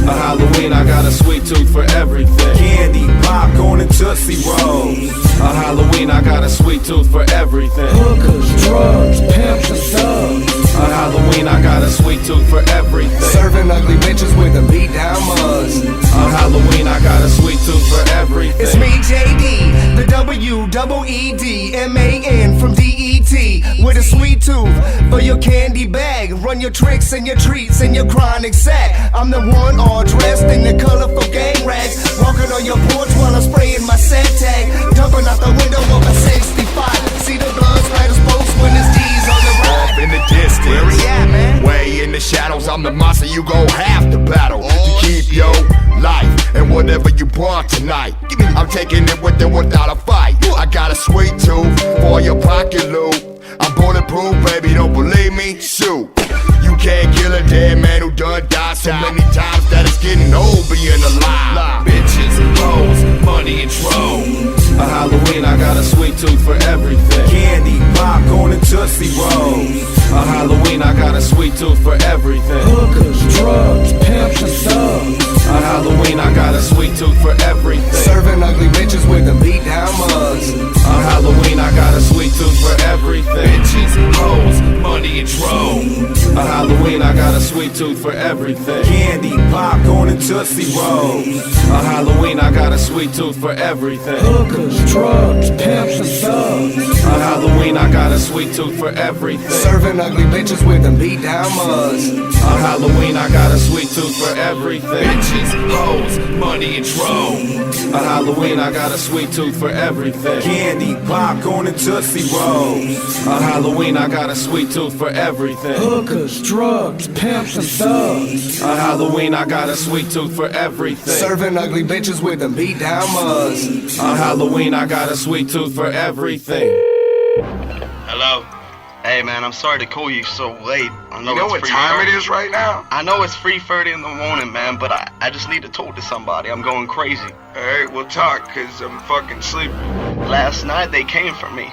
A Halloween, I got a sweet tooth for everything. Candy, popcorn and Tootsie Rolls. A Halloween, I got a sweet tooth for everything. Hookers, drugs, pimps and thugs. A Halloween, I got a sweet tooth for everything. Serving ugly bitches with a beat down mugs. On Halloween, I got a sweet tooth for everything. It's me, JD, the W-E-E-D-M-A-N from D-E-T, with a sweet tooth for your candy bag. Run your tricks and your treats and your chronic sack. I'm the one all dressed in the colorful gang rags, walking on your porch while I'm spraying my set tag, jumping out the window of a 65. See the blood splatter spokes when it's D's on the ride. Off in the distance, where we at, man? Way in the shadows, I'm the monster you gon' have to battle to keep your life and whatever you brought tonight. I'm taking it with and without a fight. I got a sweet tooth for your pocket loot. I'm bulletproof, baby, don't believe me? Shoot. You can't kill a dead man who done died so many times that it's getting old being alive. Bitches, hoes, money and trolls. A Halloween, I got a sweet tooth for everything. Candy, popcorn, and Tootsie Rolls. A Halloween, I got a sweet tooth for everything. Hookers, drugs, pimps, and subs. A Halloween, I got a sweet tooth for everything. Serving ugly bitches with the beat down mugs. A Halloween, I got a sweet tooth for everything. Bitches, hoes, money and trolls. A Halloween, I got a sweet tooth for everything. Candy, popcorn, and Tootsie Rolls. A Halloween, I got a sweet tooth for everything. Hookers, drugs, pimps, and subs. A Halloween, I got a sweet tooth for everything. Serving ugly bitches with them beat down mugs. A Halloween, I got a sweet tooth for everything. Bitches, hoes, money and trolls. A Halloween, I got a sweet tooth for everything. Candy, popcorn, and Tootsie Rolls. A Halloween, I got a sweet tooth for everything. Hookers, drugs, pimps, and thugs. A Halloween, I got a sweet tooth for everything. Serving ugly bitches with them beat down mugs. A Halloween, I got a sweet tooth for everything. Hello? Hey man, I'm sorry to call you so late. I know You know it's what 3:30. time it is right now? I know it's 3:30 in the morning, man, but I just need to talk to somebody. I'm going crazy. Alright, we'll talk, cause I'm fucking sleepy. Last night they came for me.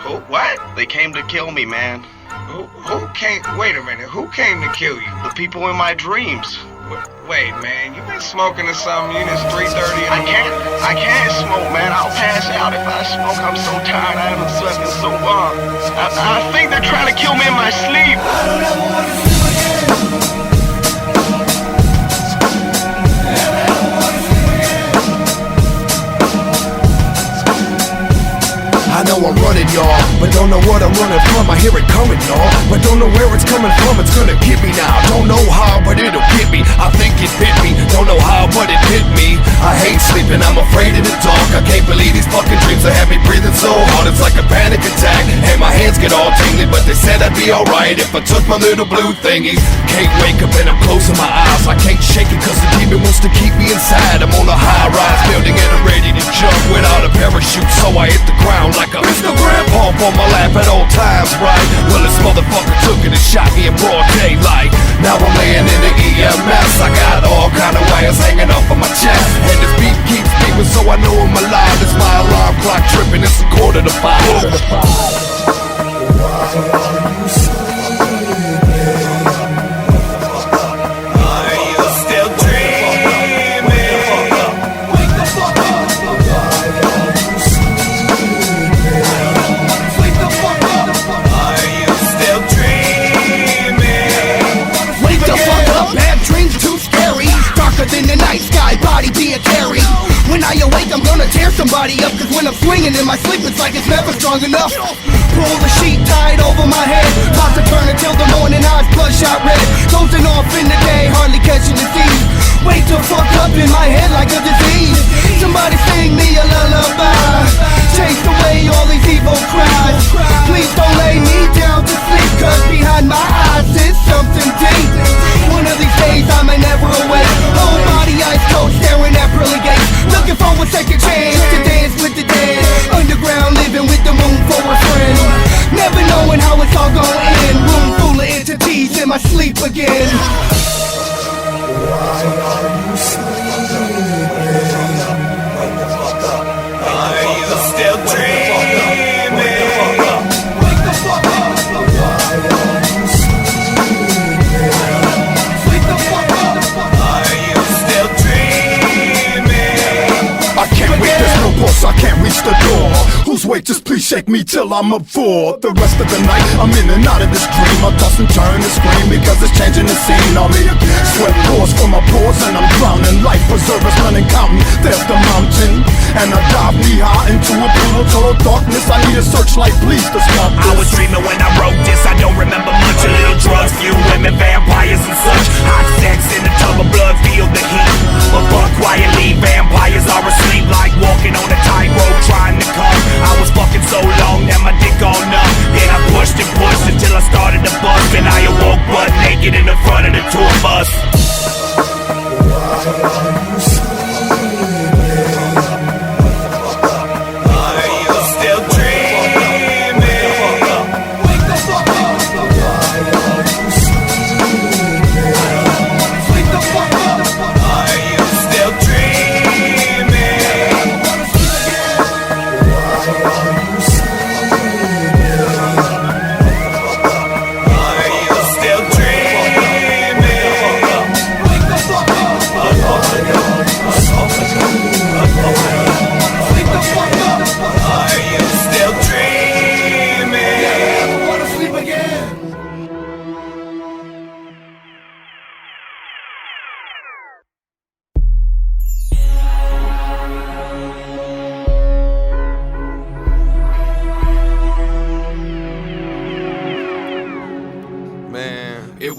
Who? What? They came to kill me, man. Who came? Wait a minute, who came to kill you? The people in my dreams. Wait, man, you been smoking or something? It's 3:30 in the morning. I can't smoke, man. I'll pass out if I smoke. I'm so tired. I haven't slept in so long. I think they're trying to kill me in my sleep. I don't ever want to sleep again. I know I'm running, y'all, but don't know what I'm running from. I hear it coming, y'all, but don't know where it's coming from. It's gonna get me now. Don't know how, but it'll get me. I think it bit me. Don't know how, but it hit me. I hate sleeping. I'm afraid of the dark. I can't believe these fucking dreams that have me breathing so hard. It's like a panic attack, and my hands get all tingly. But they said I'd be alright if I took my little blue thingies. Can't wake up and I'm closing my eyes. I can't shake it 'cause the demon wants to keep me inside. I'm on a high-rise building and I'm ready to jump without a parachute, so I hit the ground like a Mr. Grandpa on my lap at all times, right? Well, this motherfucker took it and shot me in broad daylight. Now I'm laying in the EMS. I got all kind of wires hanging off of my chest, and this beat keeps beeping, so I know I'm alive. It's my alarm clock tripping. It's 4:45. In the night sky, body being carried. When I awake, I'm gonna tear somebody up. 'Cause when I'm swinging in my sleep, it's like it's never strong enough. Pull the sheet tied over my head. Toss and turn until the morning, eyes bloodshot red. Dozing off in the day, hardly catching the thief. Wake the fuck up in my head like a disease. Somebody sing me a lullaby. Chase away all these evil cries. Please don't lay me down to sleep, 'cause behind my eyes is something deep. One of these days I may never awake. Whole body ice cold, staring at pearly gates. Looking for a second chance to dance with the dead. Underground, living with the moon for a friend. Never knowing how it's all gonna end. Room full of entities in my sleep again. Why are you sleeping? Are you still dreaming? Wake the fuck up. Why are you sleeping? Wake the fuck up. Are you still dreaming? I can't wait, there's no pulse, I can't reach the door. Who's wait, just please shake me till I'm up for the rest of the night. I'm in and out of this dream. I toss and turn and scream because it's changing the scene on me. Sweat pours from my pores and I'm drowning. Life preservers running, counting. There's the mountain, and I dive knee high into a pool of total darkness. I need a searchlight, please, to stop this. I was dreaming when I wrote this. I don't remember much. A little drugs, few women, vampires and such. Hot sex in a tub of blood, feel the heat. But fuck quietly, vampires are asleep, like walking on a tightrope trying to come. I was fucking so long that my dick all numb. Then I pushed and pushed until I started to bust, and I awoke butt naked in the front of the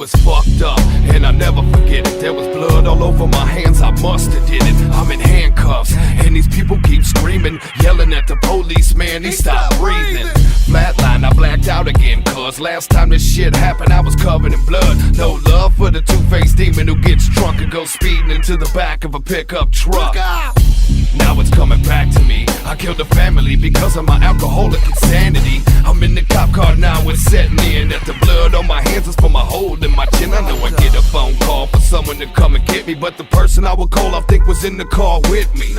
was fucked up, and I never forget it. There was blood all over my hands, I musta did it. I'm in handcuffs, and these people keep screaming, yelling at the police, man, he stopped breathing. Flatline, I blacked out again, cause last time this shit happened, I was covered in blood. No love for the two-faced demon who gets drunk and goes speeding into the back of a pickup truck. Now it's coming back to me. I killed a family because of my alcoholic insanity. I'm in the cop car now, it's setting in. That the blood on my hands is from a hole in my chin. I know I get a phone call for someone to come and get me, but the person I would call I think was in the car with me.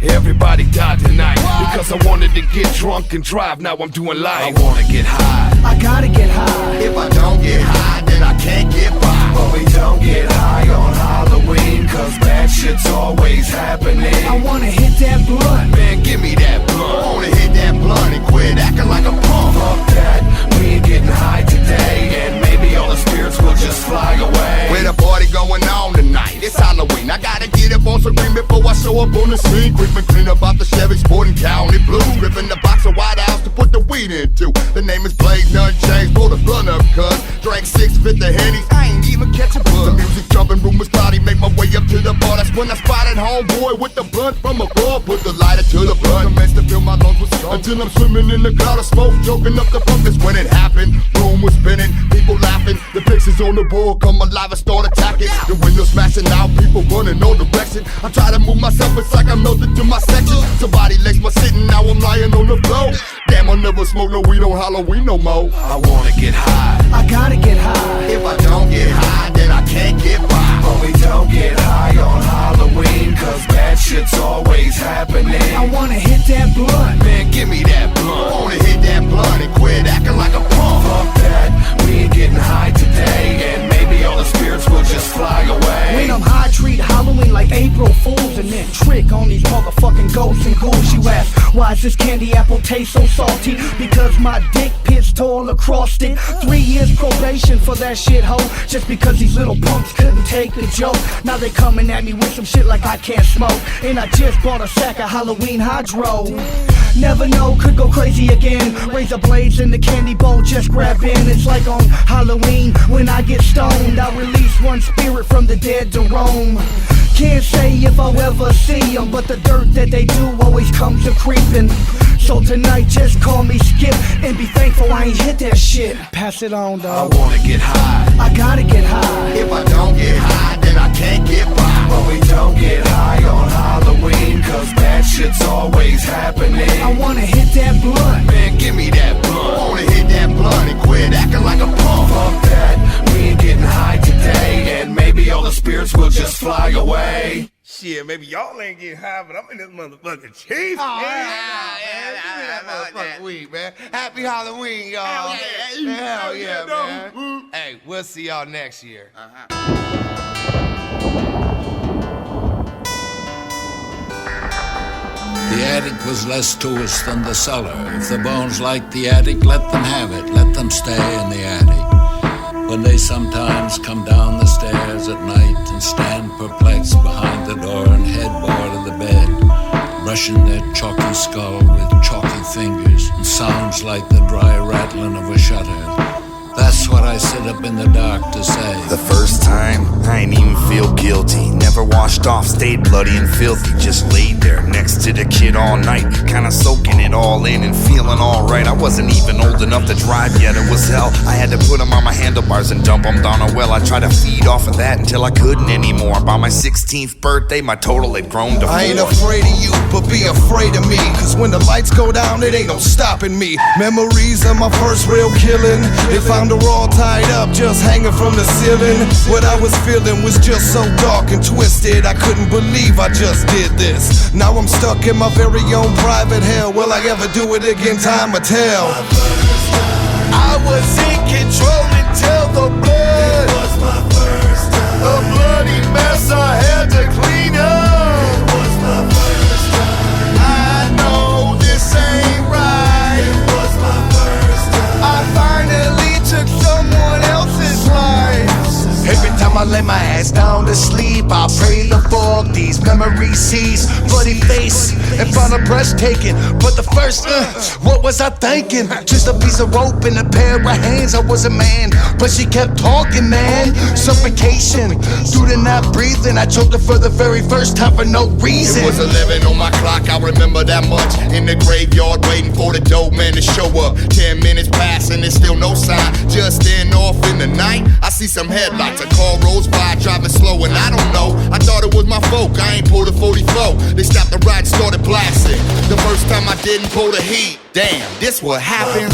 Everybody died tonight because I wanted to get drunk and drive. Now I'm doing life. I wanna get high. I gotta get high. If I don't get high, then I can't get by. But we don't get high on Halloween, cause bad shit's always happening. I wanna hit that blunt. Man, give me that blunt. I wanna hit that blunt and quit acting like a punk. Fuck that, we ain't getting high today, and maybe all the spirits will just fly away. Where the party going on tonight? It's Halloween. I gotta get up on some green before I show up on the scene. Quick and clean up out the Chevy Sporting County Blue. Ripping the box of White House to put the weed into. The name is Blaze, none changed. Roll the blunt up, cuz. Drank 6 fifth of Hennies. I ain't even catch a buzz. The music jumping, room was cloudy. Make my way up to the bar. That's when I spotted homeboy with the blunt from above. Put the lighter to the blunt. Commenced to fill my lungs with smoke. Until I'm swimming in the cloud of smoke. Choking up the pump. That's when it happened. Room was spinning. People laughing. The pictures on the board come alive and start attacking. The windows smashing out. People running all direction. I try to move myself. It's like I'm melted to my section. Somebody laced my sitting. Now I'm lying on the floor. Damn, I never smoke no weed on Halloween no more. I wanna get high. I gotta get high. If I don't get high, then I can't get by. But we don't get high on Halloween, cause bad shit's always happening. I wanna hit that blunt. Man, give me that blunt. I wanna hit that blunt and quit acting like a punk. Fuck that, we ain't getting high today, and maybe all the spirits will just fly away. When I'm high, treat Halloween like April Fools, and then trick on these motherfucking ghosts and ghouls. You ask, why does this candy apple taste so salty? Because my dick pissed all across it. 3 years probation for that shit hoe. Just because these little punks couldn't take the joke. Now they coming at me with some shit like I can't smoke. And I just bought a sack of Halloween Hydro. Never know, could go crazy again. Razor blades in the candy bowl, just grab in. It's like on Halloween when I get stoned. I release one spirit from the dead to roam. Can't say if I'll ever see them, but the dirt that they do always comes a creeping. So tonight just call me Skip and be thankful I ain't hit that shit. Pass it on, dog. I wanna get high. I gotta get high. If I don't get high, then I can't get by. But we don't get high on Halloween, cause bad shit's always happening. I wanna hit that blunt. Man, give me that blunt. I wanna hit that blunt and quit acting like a punk. Fuck that, we ain't getting high today, and maybe all the spirits will just fly away. Shit, maybe y'all ain't getting high, but I'm in this motherfucking chief. Oh, yeah, give me that motherfucking weed, man. Happy Halloween, y'all. Hell yeah, man. Hey, we'll see y'all next year. The attic was less to us than the cellar. If the bones liked the attic, let them have it. Let them stay in the attic. When they sometimes come down the stairs at night and stand perplexed behind the door and headboard of the bed, brushing their chalky skull with chalky fingers, and sounds like the dry rattling of a shutter. That's what I sit up in the dark to say. The first time, I ain't even feel guilty. Never washed off, stayed bloody and filthy. Just laid there next to the kid all night, kinda soaking it all in and feeling alright. I wasn't even old enough to drive yet, it was hell. I had to put him on my handlebars and dump him down a well. I tried to feed off of that until I couldn't anymore. By my 16th birthday, my total had grown to 4. I ain't afraid of you, but be afraid of me. Cause when the lights go down, it ain't no stopping me. Memories of my first real killing. They found her all tied up, just hanging from the ceiling. What I was feeling was just so dark and twisted. I couldn't believe I just did this. Now I'm stuck in my very own private hell. Will I ever do it again? Time will tell. I was in control until the blood. It was my first time. A bloody mess I had to clean up. It was my first time. I know this ain't right. It was my first time. I finally took someone else's life. Every time I lay my ass down to sleep, I pray to fuck these memories Reese's, bloody face, and found a breathtaking. But the first, what was I thinking? Just a piece of rope and a pair of hands. I was a man, but she kept talking, man. Suffocation, through the not breathing. I choked her for the very first time for no reason. It was 11 on my clock, I remember that much. In the graveyard waiting for the dope man to show up. 10 minutes pass and there's still no sign. Just then off in the night, I see some headlights. A car rolls by, driving slow, and I don't know. I thought it was my folk, I ain't pulled a 44. They stopped the ride and started blasting. The first time I didn't pull the heat. Damn, this what happened.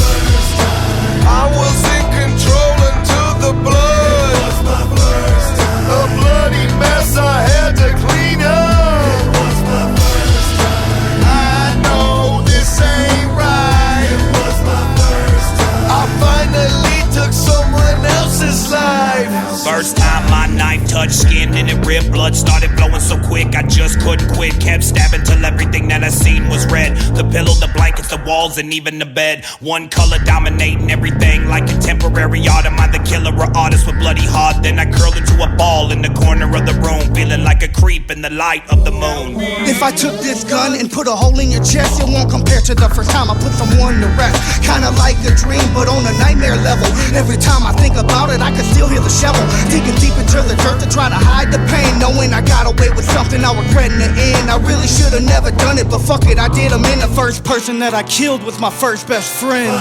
I was in control until the blood. It was my first time. A bloody mess I had to clean up. It was my first time. I know this ain't right. It was my first time. I finally took someone else's life. First time my knife touched skin and it ripped. Blood started flowing so quick I just couldn't quit. Kept stabbing till everything that I seen was red. The pillow, the blankets, the walls, and even the bed. One color dominating everything like contemporary art. Am I the killer or artist with bloody heart? Then I curled into a ball in the corner of the room, feeling like a creep in the light of the moon. If I took this gun and put a hole in your chest, it won't compare to the first time I put someone to rest. Kinda like a dream, but on a nightmare level. Every time I think about it, I can still hear the shovel digging deep into the dirt to try to hide the pain. Knowing I got away with something I regret in the end. I really should've never done it, but fuck it, I did. I'm in the first person that I killed was my first best friend.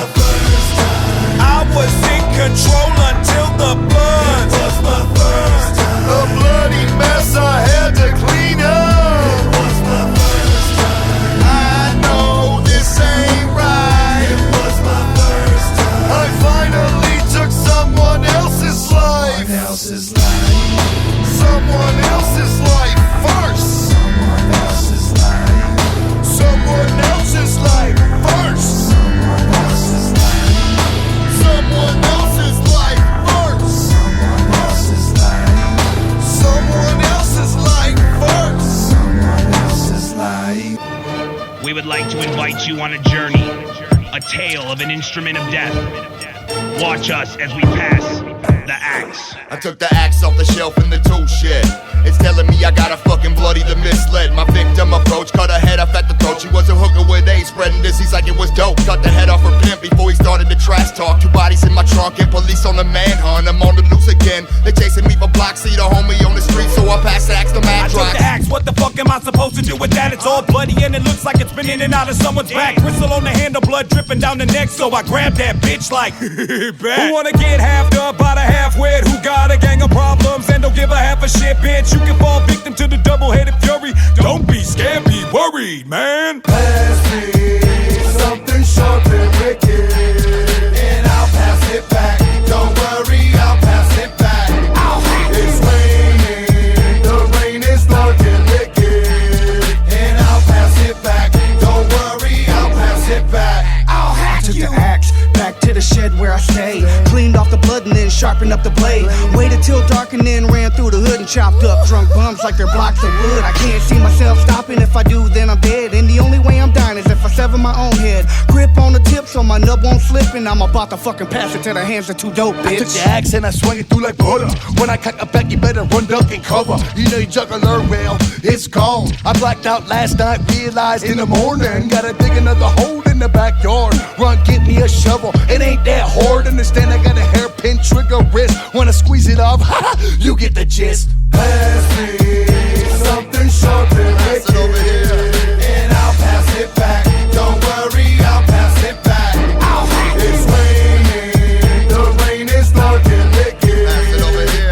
I was in control until the blood. It was my first time. A bloody mess I had to clean up. It was my first time. I know this ain't right. It was my first time. I finally took someone else's life. Someone else's life first. Someone else's life. Someone else's life first. Someone else's life. Someone else's life first. Someone else's life. Someone else's life first. Someone else's life. We would like to invite you on a journey, a tale of an instrument of death. Watch us as we pass the axe. I took the axe off the shelf in the tool shed. It's telling me I gotta fucking bloody the misled. My victim approach, cut her head off at the throat. She was a hooker with AIDS, spreading disease like it was dope. Cut the head off her pimp before he started the trash talk. 2 bodies in my trunk and police on the manhunt. I'm on the loose again. They chasing me for blocks. See the homie on the street, so I pass the axe to Mad I took the axe, what the fuck am I supposed to do with that? It's all bloody and it looks like it's been in and out of someone's back. Gristle on the handle, blood dripping down the neck, so I grabbed that bitch like back. Who wanna get halved up by the half-wit? Who got a gang of problems and don't give a half a shit, bitch? You can fall victim to the double-headed fury. Don't be scared, be worried, man. Pass me something sharp and wicked, and I'll pass it back. Don't worry, I'll pass it back. It's raining, the rain is dark and liquid, and I'll pass it back. Don't worry, I'll pass it back. I'll hack you. Took the axe back to the shed where I stay. Cleaned off the blood and then sharpened up the blade. Waited till dark and then ran through the hood and chopped up drunk bums like they're blocks of wood. I can't see myself stopping. If I do, then I'm dead. And the only way I'm dying is if I sever my own head. Grip on the tip so my nub won't slip, and I'm about to fucking pass it to the hands of 2 dope, bitch. I took the axe and I swung it through like butter. When I cock it back, you better run, duck, and cover. You know you juggler, well, it's gone. I blacked out last night, realized in the morning. Gotta dig another hole in the backyard. Run, get me a shovel. It ain't that hard. Understand I got a hairpin trigger wrist. Wanna squeeze it off? You get the gist. Pass me something sharp and wicked, and I'll pass it back. Don't worry, I'll pass it back. It's raining, the rain is dark and liquid,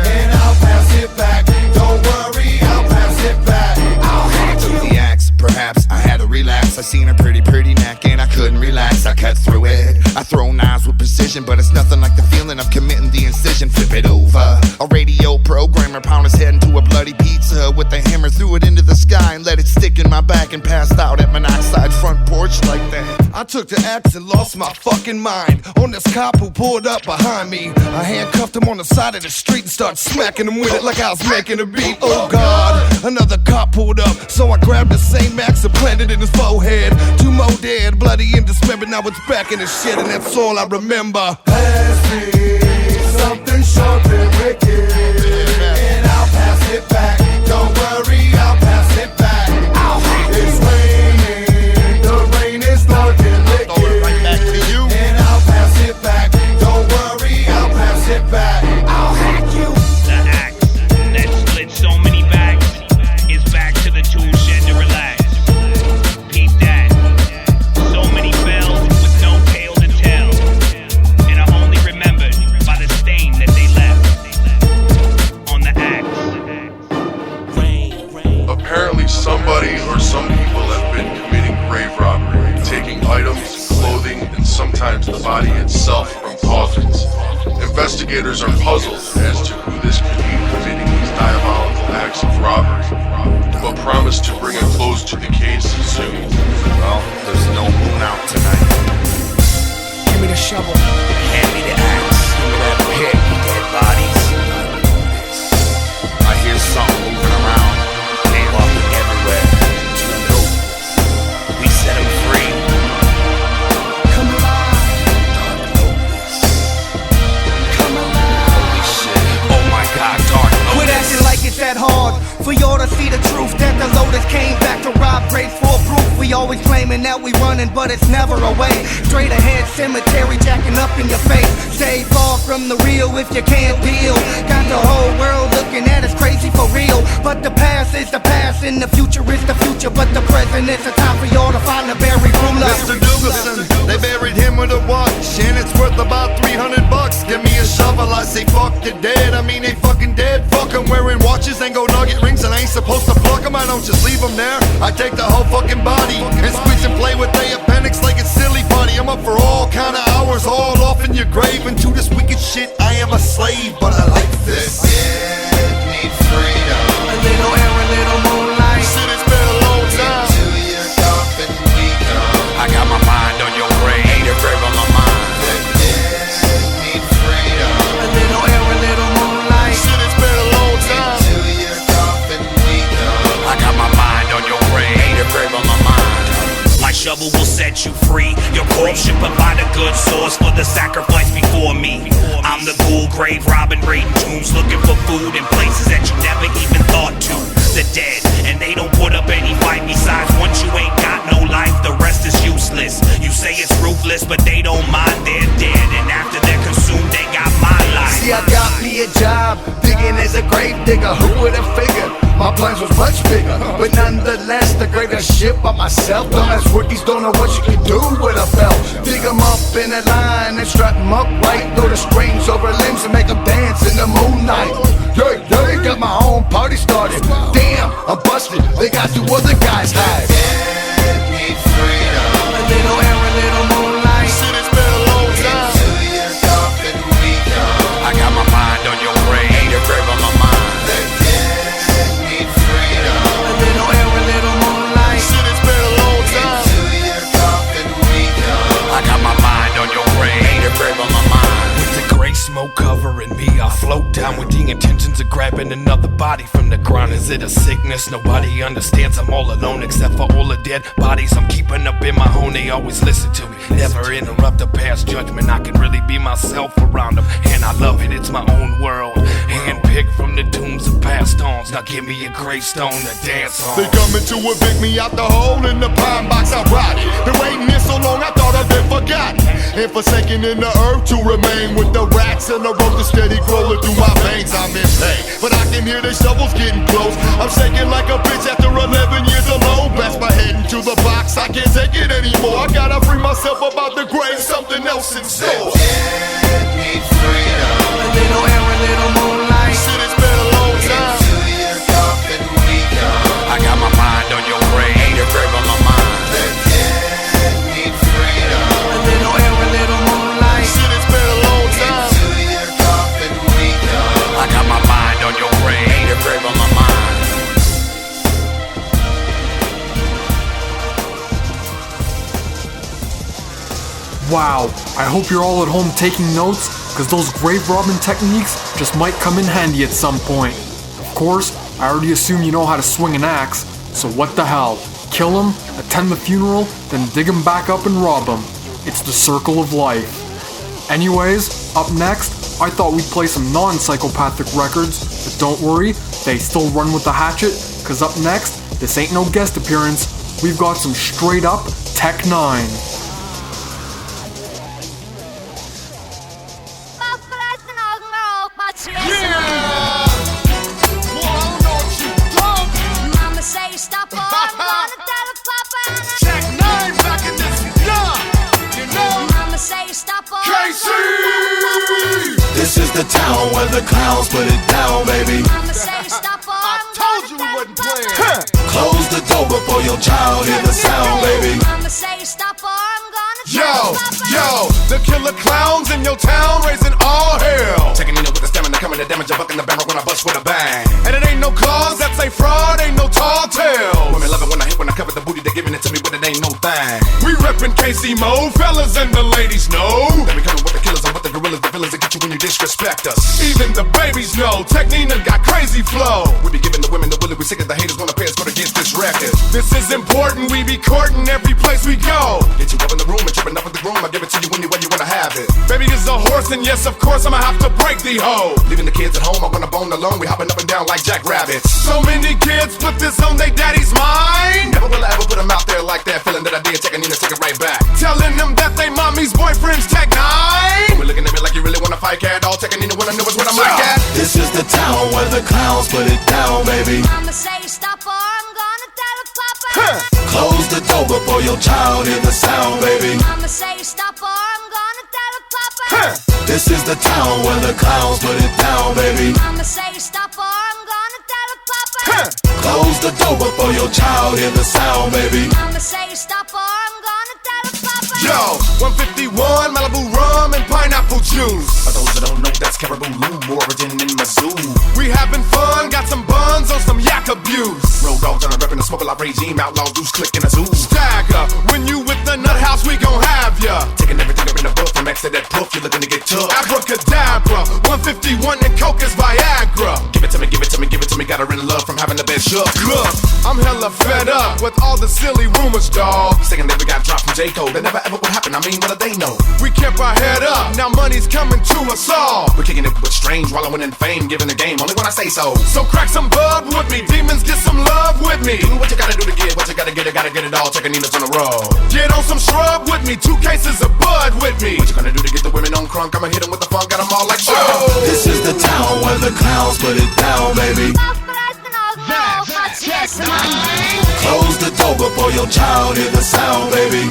and I'll pass it back. Don't worry, I'll pass it back. I took the axe, perhaps I had a relapse. I seen a pretty neck and I couldn't relax. I cut through it. I throw knives with precision, but it's nothing like the feeling of committing the incision. Flip it over. A radio programmer pound his head into a bloody pizza with a hammer, threw it into the sky and let it stick in my back and passed out at Monoxide front porch like that. I took the axe and lost my fucking mind on this cop who pulled up behind me. I handcuffed him on the side of the street and started smacking him with it like I was making a beat. Oh God, another cop pulled up, so I grabbed the same axe and planted it in his forehead. 2 more dead, bloody and dismembered. Now it's back in the shit and that's all I remember. Pass me something sharp and wicked, and I'll pass it back. Don't worry, I'll pass it back. Investigators are puzzled as to who this could be committing these diabolical acts of robbery, but promise to bring a close to the case soon. Well, there's no moon out tonight. Give me the shovel. Hand me the axe. Give me that pick. Dead bodies. I hear something moving around. They walking everywhere. We set them free. Come alive. Come alive. Holy shit. Oh my God, Dark Lotus. Quit acting like it's that hard for y'all to see the truth that the Lotus came back to rob Grape for proof. We always claiming that we running, but it's never away. Straight ahead cemetery jacking up in your face. Stay far from the real if you can't deal. Got the whole world looking at us crazy for real. But the past is the past and the future is the future. But the present is the time for y'all to find the buried ruler. Mr. Dugelson, they buried him with a watch, and it's worth about $300. Give me a shovel, I say fuck, you're dead. I mean they fucking dead. Fuck 'em wearing watches and go nugget rings, and I ain't supposed to pluck 'em. I don't just leave 'em there. I take the whole fucking body and squeeze and play with their appendix like it's silly putty. I'm up for all kind of hours, all off in your grave. And to this wicked shit, I am a slave, but I like this. Need freedom. A little air, a little moonlight. Shit, it's been a long time. To your coffin we come. I got my mind on your grave. Ain't a grave on my mind. The dead need freedom. A little air, a little moonlight. Shit, it's been a long time. To your coffin we come. I got my mind on your grave. Ain't a grave on my mind. My shovel will set you free. Your corpse should provide a good source for the sacrifice before me. I'm the ghoul, grave robbing, raiding tombs, looking for food in places that you never even thought to. The dead, and they don't put up any fight. Besides, once you ain't got no life, the rest is useless. You say it's ruthless, but they don't mind. They're dead, and after they're consumed, they got my life. See, I got me a job, digging as a grave digger. Who would have figured? My plans was much bigger, but nonetheless, the greatest shit by myself. Dumbass rookies don't know what you can do with a belt. Dig 'em up in a line and strut 'em up right. Throw the strings over limbs and make 'em dance in the moonlight. Yeah, yeah, got my own party started. Damn, I'm busted. They got two other guys hide. Dead need freedom. A little air, a little moonlight. Shit, it's been a long time. To your coffin we come. I got my mind on your grave. Ain't a grave on my mind. The dead need freedom. A little air, a little moonlight. Shit, it's been a long time. To your coffin we come. I got my mind on your grave. Ain't a grave on my mind. With the gray smoke covering me, I float down with the intentions of grabbing another body from the ground. Is it a sickness? Nobody understands. I'm all alone except for all the dead bodies I'm keeping up in my home. They always listen to me, never interrupt a past judgment. I can really be myself around them, and I love it. It's my own world, handpicked from the tombs of past stones. Now give me a gravestone to dance on. They coming to evict me out the hole in the pine box I rotted. Been waiting this so long I thought I'd been forgotten. And forsaken in the earth to remain with the rats and the rope that's steady crawling through my veins. I'm in pain, but I can hear the shovels getting close. I'm shaking like a bitch after 11 years alone. Blast my head into the box, I can't take it anymore. I gotta free myself about the grave, something else in store. Dead need freedom. A little air, a little moonlight. Shit, it's been a long time. To your coffin we come. I got my mind on your grave. Ain't a grave on my mind. The dead need freedom. A little air, a little moonlight. Shit, it's been a long time. To your coffin we come. I got my mind on your grave. Ain't a grave on my mind. Wow, I hope you're all at home taking notes, because those grave robbing techniques just might come in handy at some point. Of course, I already assume you know how to swing an axe, so what the hell? Kill him, attend the funeral, then dig him back up and rob him. It's the circle of life. Anyways, up next, I thought we'd play some non-psychopathic records, but don't worry, they still run with the hatchet, because up next, this ain't no guest appearance, we've got some straight up Tech 9. This is the town where the clowns put it down, baby. I told you we wasn't playing. Close the door before your child hear the sound, baby. Yo, The killer clowns in your town raising all hell. Taking in with the stamina, coming to damage, bucking the barrel when I bust with a bang. And it ain't no claws, that's a fraud, ain't no tall tales. Women love it when I hit, when I cover the booty, they giving it to me, but it ain't no thing. We reppin' KC Mo, fellas and the ladies know that we coming with the killers and with the gorillas, the villains that get you when you disrespect us. Even the babies know, Technina got crazy flow. We be giving the women the willy, we sick of the haters wanna pay us go against this record. This is important, we be courting every place we go. Get you up in the room and tripping up with the groom, I give it to you any way you wanna have it. Baby is a horse and yes, of course, I'ma have to break the hoe. Leaving the kids at home, I wanna bone alone, we hopping up and down like jackrabbits. So many kids put this on their daddy's mind. Never will I ever put them out there like that, feeling that I did, taking Nina, take it right back. Telling them that they mommy's boyfriend's Tech 9. We're looking at me like you really wanna fight, cat. All taking Nina when I know it's what I'm like at. This is the town where the clowns put it down, baby. Mama say stop or I'm gonna tell her papa. Close the door before your child hear the sound, baby. Mama say stop or I'm gonna tell her papa. This is the town where the clowns put it down, baby. Mama say stop or I'm gonna tell her papa. Close the door before your child hear the sound, baby. Mama say stop or I'm gonna tell her papa. Yo, 151, Malibu rum and pineapple juice. For those that don't know, that's Caribou Loom, origin in Mizzou. We having fun, got some buns on some yak abuse. Road dogs on a rep in the smoke like regime, outlaws loose, click in a zoo. Stagger, when you with the nut house, we gon' have ya. Taking everything up in the book from X to that poof, you looking to get took. Abracadabra, 151 and coke is Viagra. Give it to me, give it to me, give it to me, got her in love from having the bed shook. Look, I'm hella fed up with all the silly rumors, dawg. Saying that we got dropped from J. Cole, that never ever would happen, I mean, what do they know? We kept our head up, now money's coming to us all. We're kicking it with strange, wallowing in fame, giving the game, only when I say so. So crack some bud with me, demons get some love with me. Do what you gotta do to get, what you gotta get it all, checking Nina's on the road. Get on some shrub with me, 2 cases of bud with me. What you gonna do to get the women on crunk, I'ma hit them with the funk, got them all like, oh. This is the town where the clowns put it down, baby. Close the door before your child hear the sound, baby.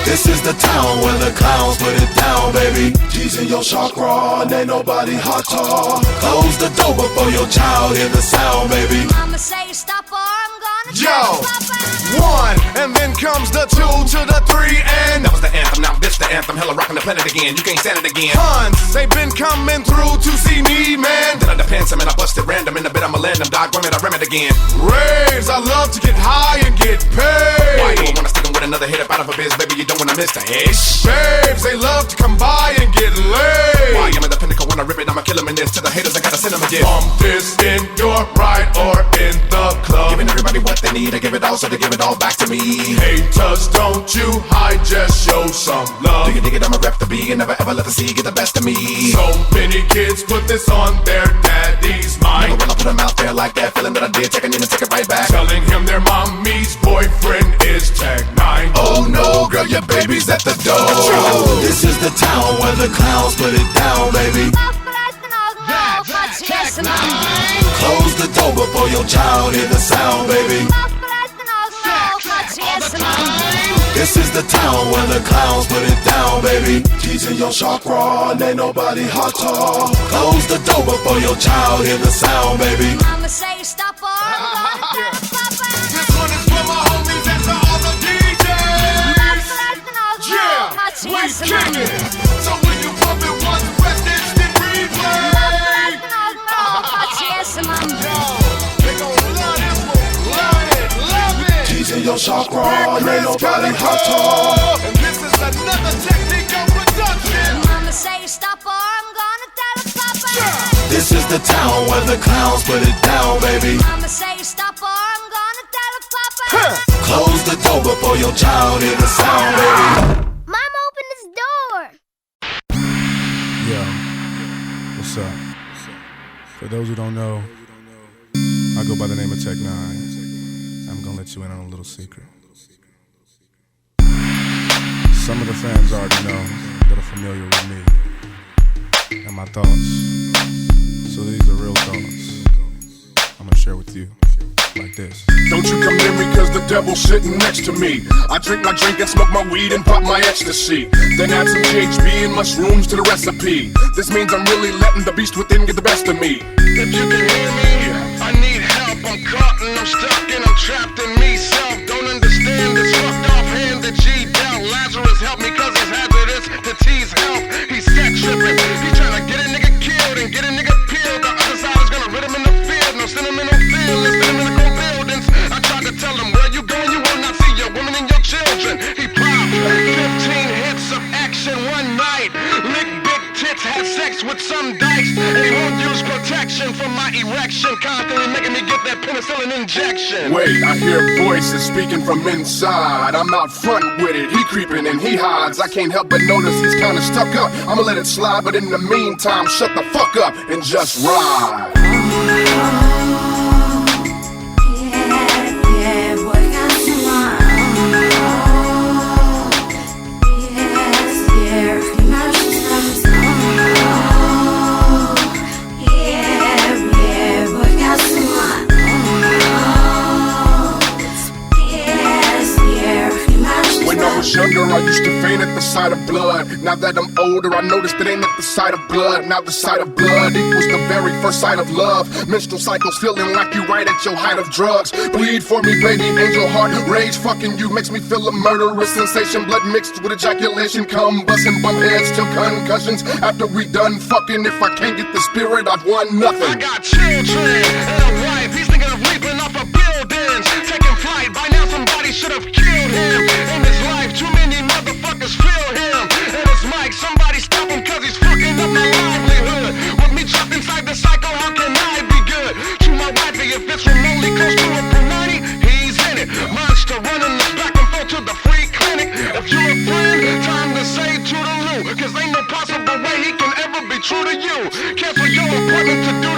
This is the town where the clowns put it down, baby. G's in your chakra and ain't nobody hotter. Close the door before your child hear the sound, baby. Mama say stop or I'm gonna Yo, 1, and then comes the 2 to the 3, and that was the anthem, now this the anthem, hella rocking the planet again, you can't stand it again. Huns, they've been coming through to see me, man. Then I depend some and I bust it random, in the bit I'ma land them, dog, I rim it again. Raves, I love to get high and get paid. Why you wanna stick 'em with another hit up out of a biz, baby, you don't wanna miss the ish. Babes, they love to come by and get laid. Why I'm at the pinnacle when I rip it, I'ma kill 'em in this, to the haters I gotta send 'em again. Bump this in your ride or in the club, giving everybody what they need, I give it all, so they give it all back to me. Haters, don't you hide, just show some love. Dig it, I'ma rep the B and never ever let the C get the best of me. So many kids put this on their daddy's mind. Never will I put them out there like that, feeling that I did, taking in and take it right back. Telling him their mommy's boyfriend is Tech 9. Oh no, girl, your baby's at the door. This is the town where the clowns put it down, baby. Close the door before your child hear the sound, baby. This is the town where the clowns put it down, baby. G's in your chakra and ain't nobody hotter. Close the door before your child hear the sound, baby. Mama say stop or I'm gonna tell her papa. This one is for my homies and to all the DJs. Yeah, we king it. So when you pump it once, press instant replay. They gon' love this one, love it, love it. G's in your chakra and ain't nobody hotter. And this is another technique of production. Mama say stop or I'm gonna tell her papa. This is the town where the clowns put it down, baby. Mama say stop or I'm gonna tell her papa. Close the door before your child hear the sound, baby. Mama, open this door. Yo, what's up? For those who don't know, I go by the name of Tech 9. I'm gonna let you in on a little secret. Some of the fans already know that are familiar with me and my thoughts. So these are real thoughts I'm gonna share with you like this. Don't you come near me cause the devil's sitting next to me. I drink my drink and smoke my weed and pop my ecstasy. Then add some GHB and mushrooms to the recipe. This means I'm really letting the beast within get the best of me. If you can hear me, I need help. I'm caught and I'm stuck and I'm trapped in me. Self don't understand this fucked off hand that G dealt. children. He popped 15 hits of action one night. Licked big tits, had sex with some dykes. And he won't use protection from my erection, constantly making me get that penicillin injection. Wait, I hear voices speaking from inside. I'm out front with it, he creeping and he hides. I can't help but notice he's kinda stuck up. I'ma let it slide, but in the meantime, shut the fuck up and just ride. Younger, I used to faint at the sight of blood. Now that I'm older, I noticed it ain't at the sight of blood. Now the sight of blood equals the very first sight of love. Menstrual cycles feeling like you right at your height of drugs. Bleed for me, baby, angel heart. Rage fucking you makes me feel a murderous sensation. Blood mixed with ejaculation, combusting, bump heads till concussions. After we done fucking, if I can't get the spirit, I've won nothing. I got children and a wife. He's thinking of leaping off of buildings, taking flight. By now somebody should have killed him. In his life, too many motherfuckers feel him. And his mic, somebody stop him cause he's fucking up my livelihood. With me trapped inside the cycle, how can I be good? To my wifey, if it's remotely close to a punani, he's in it. Monster running this back and forth to the free clinic. If you're a friend, time to say toodaloo. Cause ain't no possible way he can ever be true to you. Cancel your appointment to do.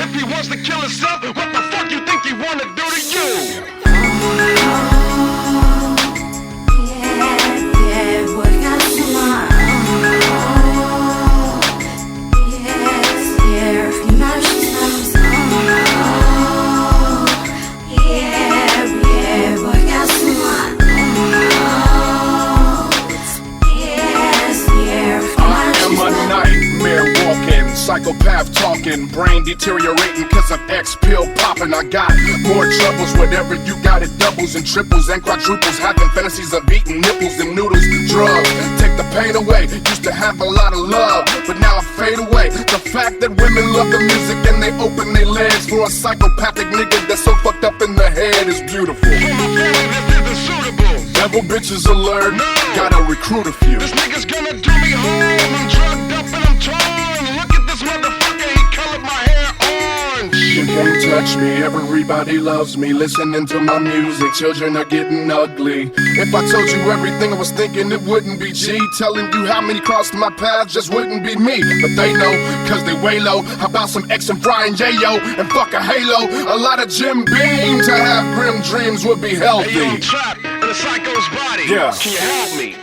If he wants to kill himself, what the fuck you think he wanna do to you? Psychopath talking, brain deteriorating cause of X-pill popping. I got more troubles, whatever you got, it doubles and triples and quadruples. Having fantasies of eating nipples and noodles, drugs take the pain away. Used to have a lot of love, but now I fade away. The fact that women love the music and they open their legs for a psychopathic nigga that's so fucked up in the head is beautiful. For my family, this isn't suitable. Devil bitches alert, no. Gotta recruit a few. This nigga's gonna do me home. I'm drugged up and I'm torn. Look at this motherfucker, he colored my hair orange. You can't touch me, everybody loves me. Listening to my music, children are getting ugly. If I told you everything I was thinking, it wouldn't be G. Telling you how many crossed my path just wouldn't be me. But they know, cause they way low. How about some X and Fry and J-Yo and fuck a Halo? A lot of Jim Beam to have grim dreams would be healthy. Hey, yo, I'm trapped in a psycho's body. Yeah. Can you help me?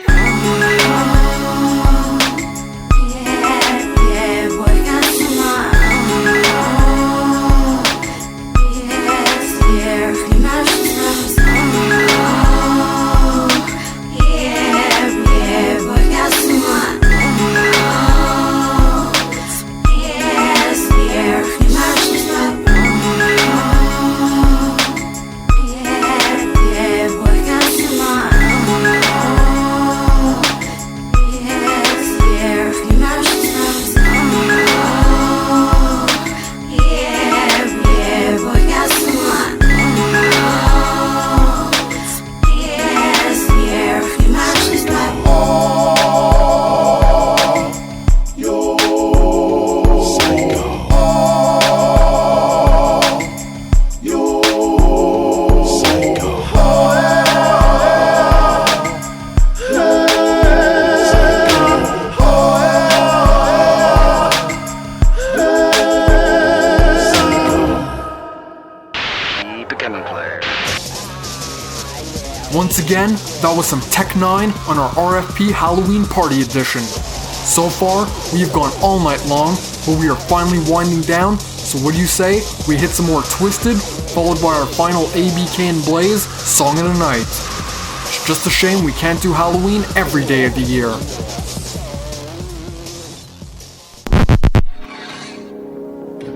Once again, that was some Tech 9 on our RFP Halloween Party Edition. So far, we have gone all night long, but we are finally winding down, so what do you say we hit some more Twisted, followed by our final ABK and Blaze Song of the Night. It's just a shame we can't do Halloween every day of the year.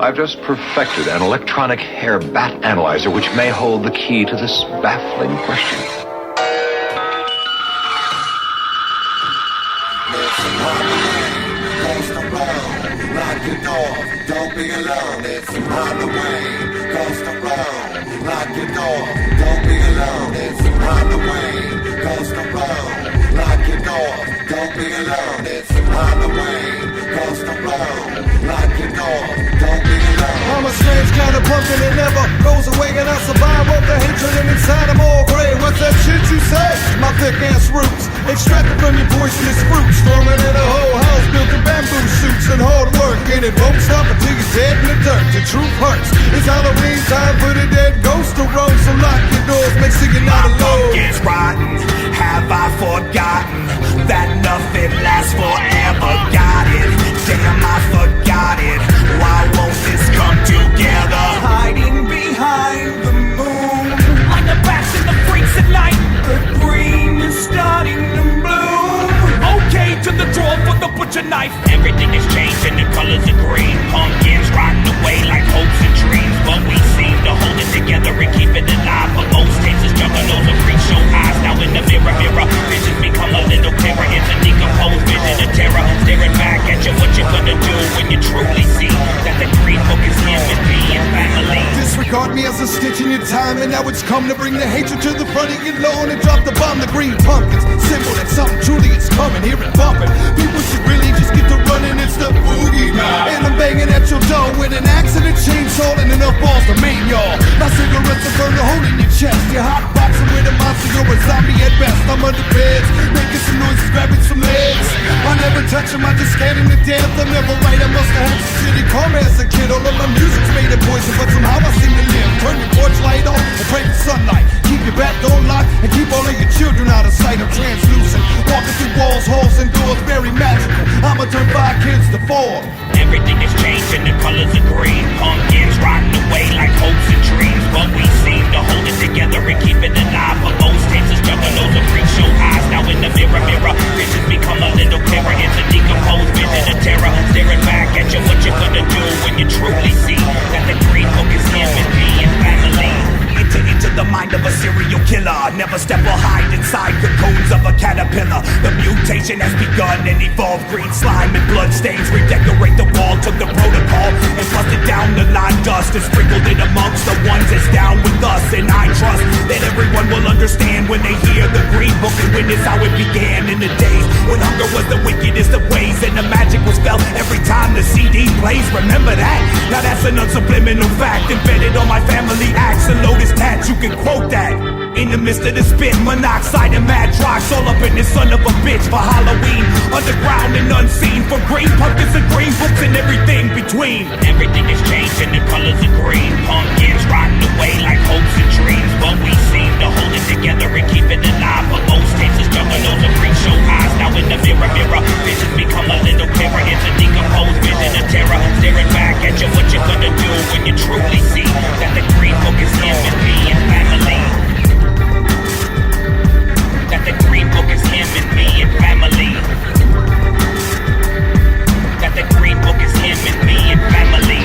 I've just perfected an electronic hair bat analyzer which may hold the key to this baffling question. Lock your door, don't be alone. It's Halloween. Ghost around, lock your door, don't be alone. It's Halloween. Ghost around. don't be alone. It's Halloween, coast to blow. Lock your door, don't be alone. I'm a strange kind of pumpkin that never goes away, and I survive off the hatred and inside I'm all gray. What's that shit you say? My thick ass roots, extracted from your poisonous fruits, stronger than a whole house built of bamboo shoots and hard work, and it won't stop until you're dead in the dirt. The truth hurts. It's Halloween time for the dead ghost to roam, so lock your doors, make sure you're not alone. Pumpkin's rotten, have I forgotten that nothing lasts forever? Got it, damn I forgot it. Why won't this come together? Hiding behind the moon, like the bats and the freaks at night. The green is starting to bloom. Okay, to the drawer for the butcher knife. Everything is changing, the colors are green. Pumpkins rotting away like hopes and dreams, but we seem to hold it together and keep it alive. But most cases, juggalos and freak show eyes. Now in the mirror, visions become a little clearer. It's a decomposed vision of terror, staring back at you. What you gonna do when you truly see that the green book is him and me and family? Disregard me as a stitch in your time, and now it's come to bring the hatred to the front of your lawn and drop the bomb. The green pumpkins, symbol that something truly is coming. Hear it bumping. People should really just get to running. It's the boogeyman, and I'm banging at your door with an axe and a chainsaw and enough balls to maim y'all. My cigarettes will burn a hole in your chest. You're hot boxing with a monster, you're a zombie at best. I'm under beds, making some noises, grabbing some legs. I never touch them, I just scared him to death. I'm never right, I must have had some shitty karma as a kid. All of my music's made of poison, but somehow I seem to live. Turn your porch light on and pray for sunlight. Keep your back door locked and keep all of your children out of sight. I'm translucent, walking through walls, halls, and doors, very magical. I'ma turn 5 kids to 4. Everything is changing, the colors are green. Pumpkins rotting away like hopes and dreams, but we seem to hold it together and keep it alive. But most cases, juggalos and freak show eyes. Now in the mirror, visions become a little clearer. It's a decomposed vision of terror, staring back at you. What you gonna do when you truly see that the green book is him and me and family? Into the mind of a serial killer. Never step or hide inside the cones of a caterpillar. The mutation has begun and evolved. Green slime and blood stains redecorate the wall. Took the protocol and busted down the line dust and sprinkled it amongst the ones that's down with us. And I trust that everyone will understand when they hear the green book and witness how it began in the days when hunger was the wickedest of ways and the magic was felt every time the CD plays. Remember that? Now that's an unsubliminal fact embedded on my family axe and lotus tats. You can quote that. In the midst of the spit, monoxide and mad drugs all up in this son of a bitch for Halloween. Underground and unseen for green pumpkins and green books and everything between. Everything is changing, the colors are green. Pumpkins rotting away like hopes and dreams, but we seem to hold it together and keep it alive. But most cases, juggalos and freak show eyes. Now in the mirror, visions become a little clearer. It's a decomposed vision of terror, staring back at you. What you gonna do when you truly see that the green book is him and me and family? That the green book is him and me and family. That the green book is him and me and family.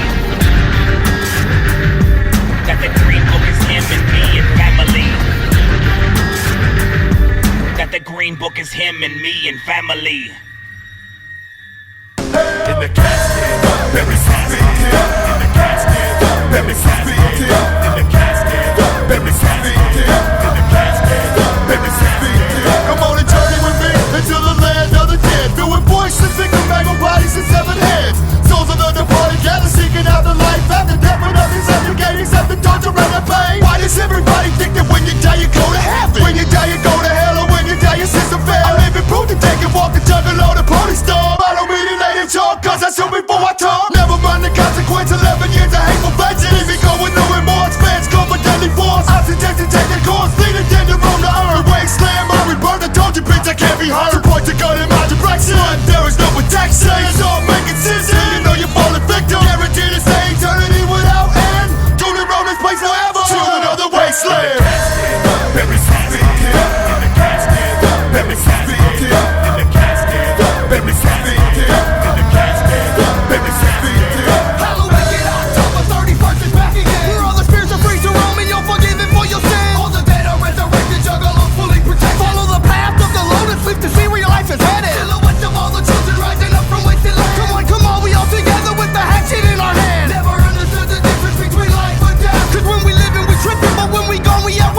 That the green book is him and me and family. That the green book is him and me and family. In the casket, baby, sleep here. In the casket, baby, sleep here. In the casket, baby, sleep here. In the casket, baby, sleep here. Come on and journey with me into the land of the dead, filled with voices, single mangled bodies and severed heads. Souls of the departed gather, seeking out the life after death, but nothing's subjugating except the torture and the pain. Why does everybody think that when you die you go to heaven? When you die you go to hell, or when you die your system fail? I live in proof to take and walk the jungle on the pony store. I don't mean it late and talk, cause I shoot before I talk. Never mind the consequence, 11 years of hateful vengeance. Leave me going with no remorse, fans come with deadly force. I'm suggesting taking course, leading down the road to earn. Wasteland, my rebirth, I told you bitch I can't be hurt. To point the gun in my direction, there is no protection. It's all making sense, and you know you're falling victim. Guaranteed to stay eternity without end. Do the road this place forever. Children of the wasteland. Baby, sleep here. In the casket, baby, sleep here. In the casket, baby, sleep here. In the casket, baby, sleep here. Hallowicked, October 31st is back again. Where all the spirits are free to roam and you're forgiven for your sins. All the dead are resurrected, juggalos fully protected. Follow the path of the lotus, sleep to see where your life is headed. Silhouette of all the children rising up from wasted land. Come on, we all together with the hatchet in our hand. Never understood the difference between life and death. Cause when we living, we tripping, but when we gone, we out.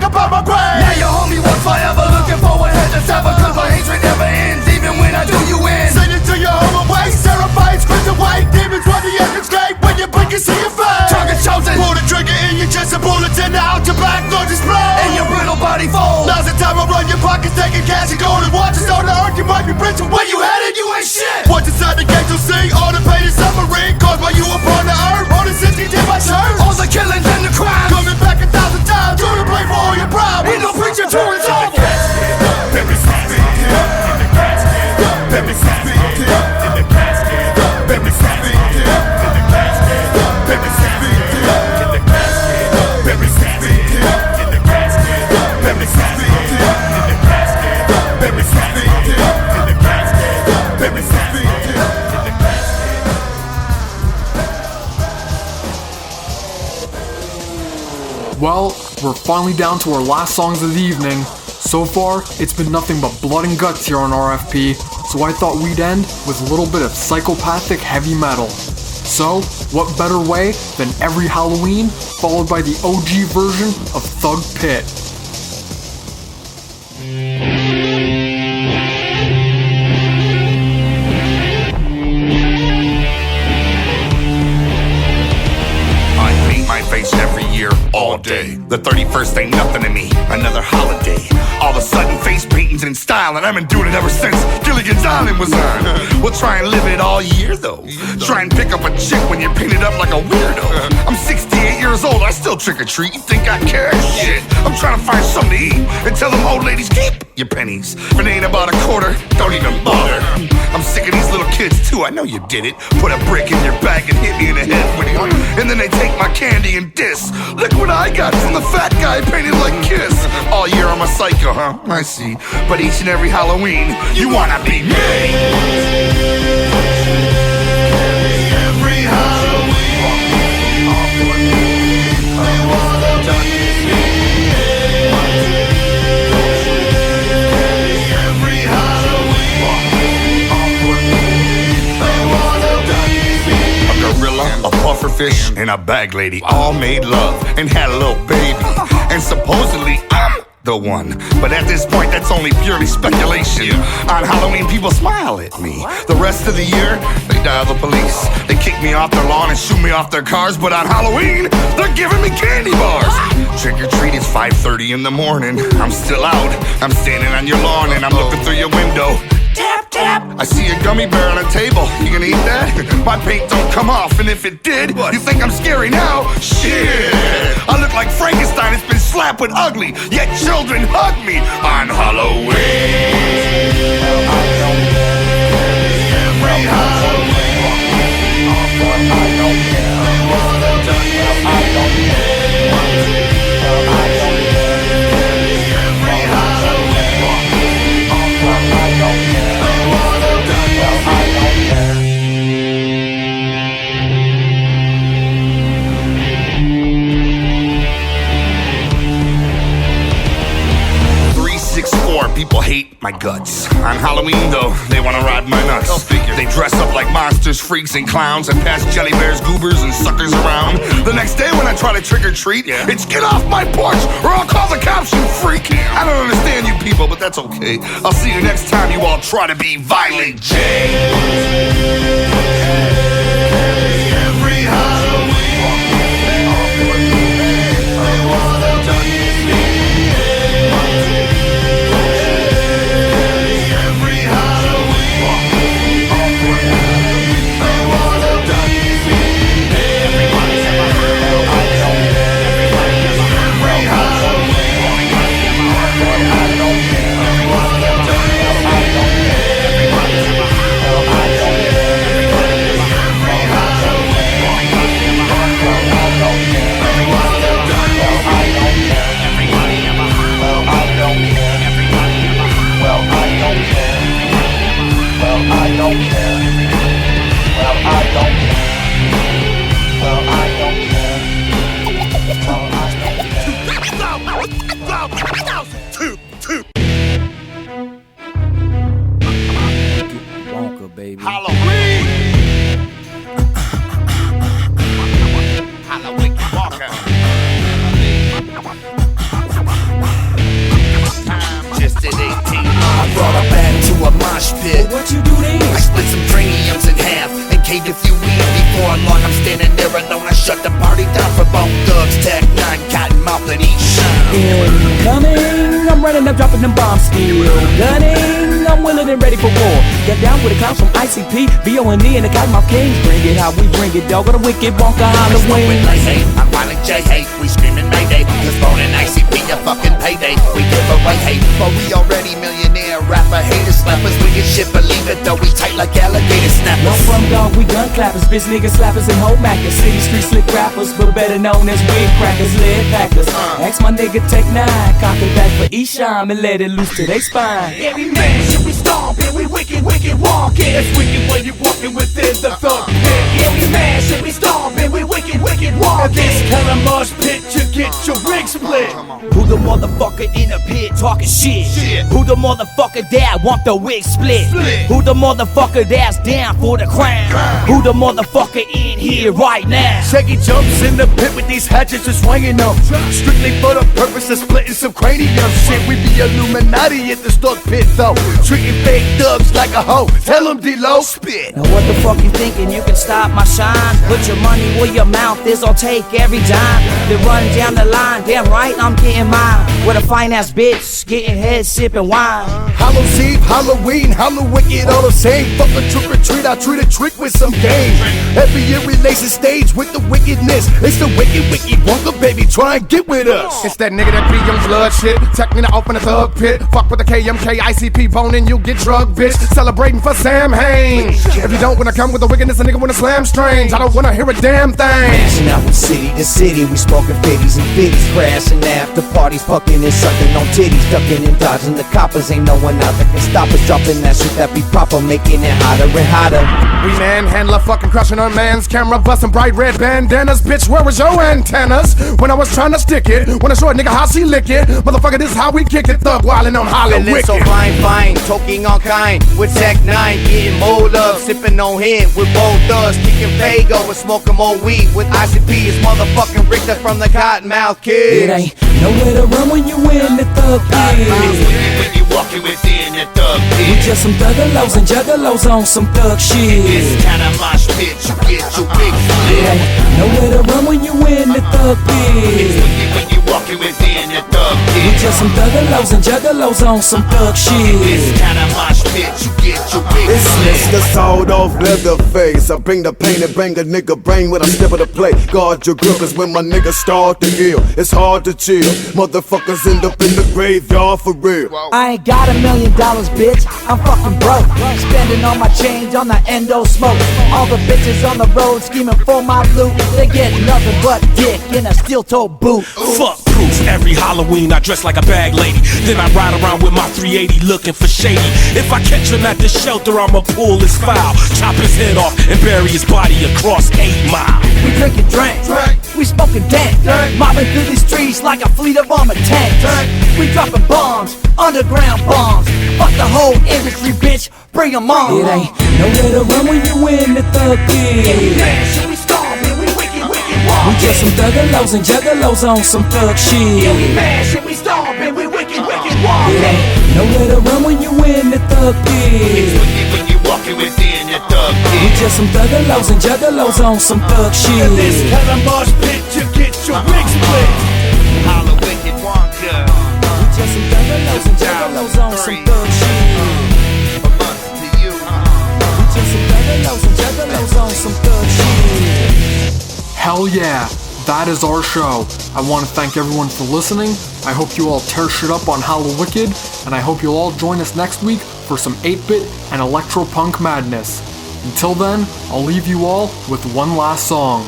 about my grave. Now your homie was forever looking forward head to sever, cause my hatred never ends, even when I do you in. Send it to your home away, certified, script away. Demons run the entrance gate when you blink and see your face. Target chosen, pull the trigger in your chest and bullets in the out your back, no display. And your brittle body fold. Now's the time I run your pockets, taking cash and gold and watches on the earth. You might be rich, but where you headed, you ain't shit. What's inside the gate you'll see, all the pain and suffering caused by you upon the earth. All the sins you did by church, all the killings and the crimes, coming back 1,000 times, you to blame for all your problems. Ain't no preacher to resolve it. Baby, baby, baby, baby, Well, we're finally down to our last songs of the evening. So far, it's been nothing but blood and guts here on RFP, so I thought we'd end with a little bit of psychopathic heavy metal. So, what better way than every Halloween, followed by the OG version of Thug Pit. Every year, all day. The 31st ain't nothing to me, another holiday. All of a sudden, face paintings in style, and I've been doing it ever since Gilligan's Island was on. We'll try and live it all year, though. Try and pick up a chick when you're painted up like a weirdo. I'm 68 years old, I still trick or treat. You think I care? Shit. I'm trying to find something to eat and tell them old ladies, keep your pennies. If it ain't about a quarter, don't even bother. I'm sick of these little kids, too. I know you did it. Put a brick in your bag and hit me in the head with it. And then they take my candy and diss. Look what I got from the fat guy painted like Kiss. All year I'm a psycho, huh? I see. But each and every Halloween, you wanna be me. Every Halloween, I wanna be me. Every Halloween, I wanna be me. A gorilla, a pufferfish, and a bag lady all made love and had a little baby. And supposedly I'm the one, but at this point that's only purely speculation. On Halloween people smile at me. The rest of the year they dial the police. They kick me off their lawn and shoot me off their cars. But on Halloween they're giving me candy bars. Trick or treat, it's 5:30 in the morning. I'm still out, I'm standing on your lawn and I'm looking through your window. Tap, tap. I see a gummy bear on a table. You gonna eat that? My paint don't come off, and if it did, you think I'm scary now? Shit! I look like Frankenstein. It's been slapped with ugly, yet children hug me on Halloween. Every Halloween. I don't care. I don't care. People hate my guts. On Halloween, though, they wanna ride my nuts. They dress up like monsters, freaks, and clowns and pass jelly bears, goobers, and suckers around. The next day when I try to trick or treat, it's get off my porch or I'll call the cops, you freak. I don't understand you people, but that's okay. I'll see you next time you all try to be Violent J. Every Halloween. dropping them bombs still. Gunning, I'm willing and ready for war. Get down with the clowns from ICP, VO&E, and the Cottonmouth Kings. Bring it how we bring it, dog. Got a wicked bonker Halloween. I'm violent J-hate, we screaming Mayday. Cause phone and ICP, a fucking payday. We give away hate, but we already millionaire rapper. Haters slappers, we get shit, believe it though. We tight like alligator snappers. No from dog, we gun clappers, bitch niggas slappers and hoe mackers. City street slick rappers, but better known as wig crackers, lead packers. Ask my nigga Tech 9, cock it back for Esham and let it loose to they spine. Every man should be stomping, we wicked, wicked walking. It's wicked when you're walking within the thug pit. Every man should be stomping, we wicked, wicked walking. This kind of mosh pit, you get your rig split. Who the motherfucker in the pit talking shit? Who the motherfucker that want the wig split? Who the motherfucker that's down for the crown? Who the motherfucker in here right now? Shaggy jumps in the pit with these hatchets just swinging them. Strictly for the purpose of splitting some cranium shit. We be Illuminati at the stuck pit though. Treating fake thugs like a hoe. Tell them D-Lo spit. Now what the fuck you thinking? You can stop my shine? Put your money where your mouth is, I'll take every dime. Then run down the line, damn right I'm getting mine. With a fine ass bitch, getting head sipping wine. Hallows Eve, Halloween, Hallowicked, all the same. Fuck a trick or treat, I treat a trick with some game. Every year we lace the stage with the wickedness. It's the wicked, wicked Wonka, baby, try and get with us. It's that nigga that be on blood shit. Tech me to open a thug pit. Fuck with the KMK, ICP boning, you get drug, bitch. Celebrating for Sam Hain. If you don't wanna come with the wickedness, a nigga wanna slam strange. I don't wanna hear a damn thing. Mashing out from city to city, we smoking 50s and 50s, crashing after parties, fucking and sucking on titties, ducking and dodging the coppers. Ain't no one out that can stop us, dropping that shit that be proper, making it hotter and hotter. We manhandler, fucking crushing our man's camera, busting bright red bandanas. Bitch, where was your antennas when I was trying to stick it? Wanna show a nigga how she lick it? Motherfucker, this is how we kick it. Thug wildin' on Hallowicked. So fine, talking all kind. With Tech 9, getting more love, sipping on him with both thugs, kicking Fago and smoking more weed. With ICP, it's motherfucking Richter from the Cottonmouth Kids. It ain't nowhere to run when you in the thug pit. When you walking within the thug pit. We just some thuggalos and juggalos on some thug shit. This kind of mosh pit, you get your big split. It ain't nowhere to run when you in the thug pit. When you walking within the thug pit. We just some thuggalos and juggalos on some thug shit. This kind of mosh pit, you get your big It's split. Mr. Sawed off Leatherface. I bring the pain and bang a nigga brain when I step of the plate. Guard your grill, cause when my niggas start to ill, it's hard to chill. Motherfuckers end up in the graveyard for real. I ain't got $1 million, bitch, I'm fucking broke. Spending all my change on the endo smoke. All the bitches on the road scheming for my loot. They get nothing but dick in a steel-toe boot. Fuck proof. Every Halloween I dress like a bag lady. Then I ride around with my 380 looking for shady. If I catch him at the shelter, I'ma pull his file, chop his head off, and bury his body across 8 Mile. We drinking drink, we smoking dank, mobbing through these streets like a fleet of armored tanks. We dropping bombs, underground bombs. Fuck the whole industry, bitch, bring 'em on. It ain't nowhere to run when you in the thug pit. We stomping, we wicked, wicked We walking. just some thuggalos and juggalos on some thug shit. Every man should be stomping, we wicked, wicked It walking. ain't nowhere to run when you in the thug pit. When you walking within the thug pit. We just some thuggalos and juggalos on some thug shit. This kind of mosh pit, you get your rig split. Hallowicked Wonka. We just some thuggalos and juggalos on some thug shit. We just some thuggalos and juggalos on some thug shit. Hell yeah, that is our show. I want to thank everyone for listening. I hope you all tear shit up on Hallowicked, and I hope you'll all join us next week for some 8-bit and electro-punk madness. Until then, I'll leave you all with one last song.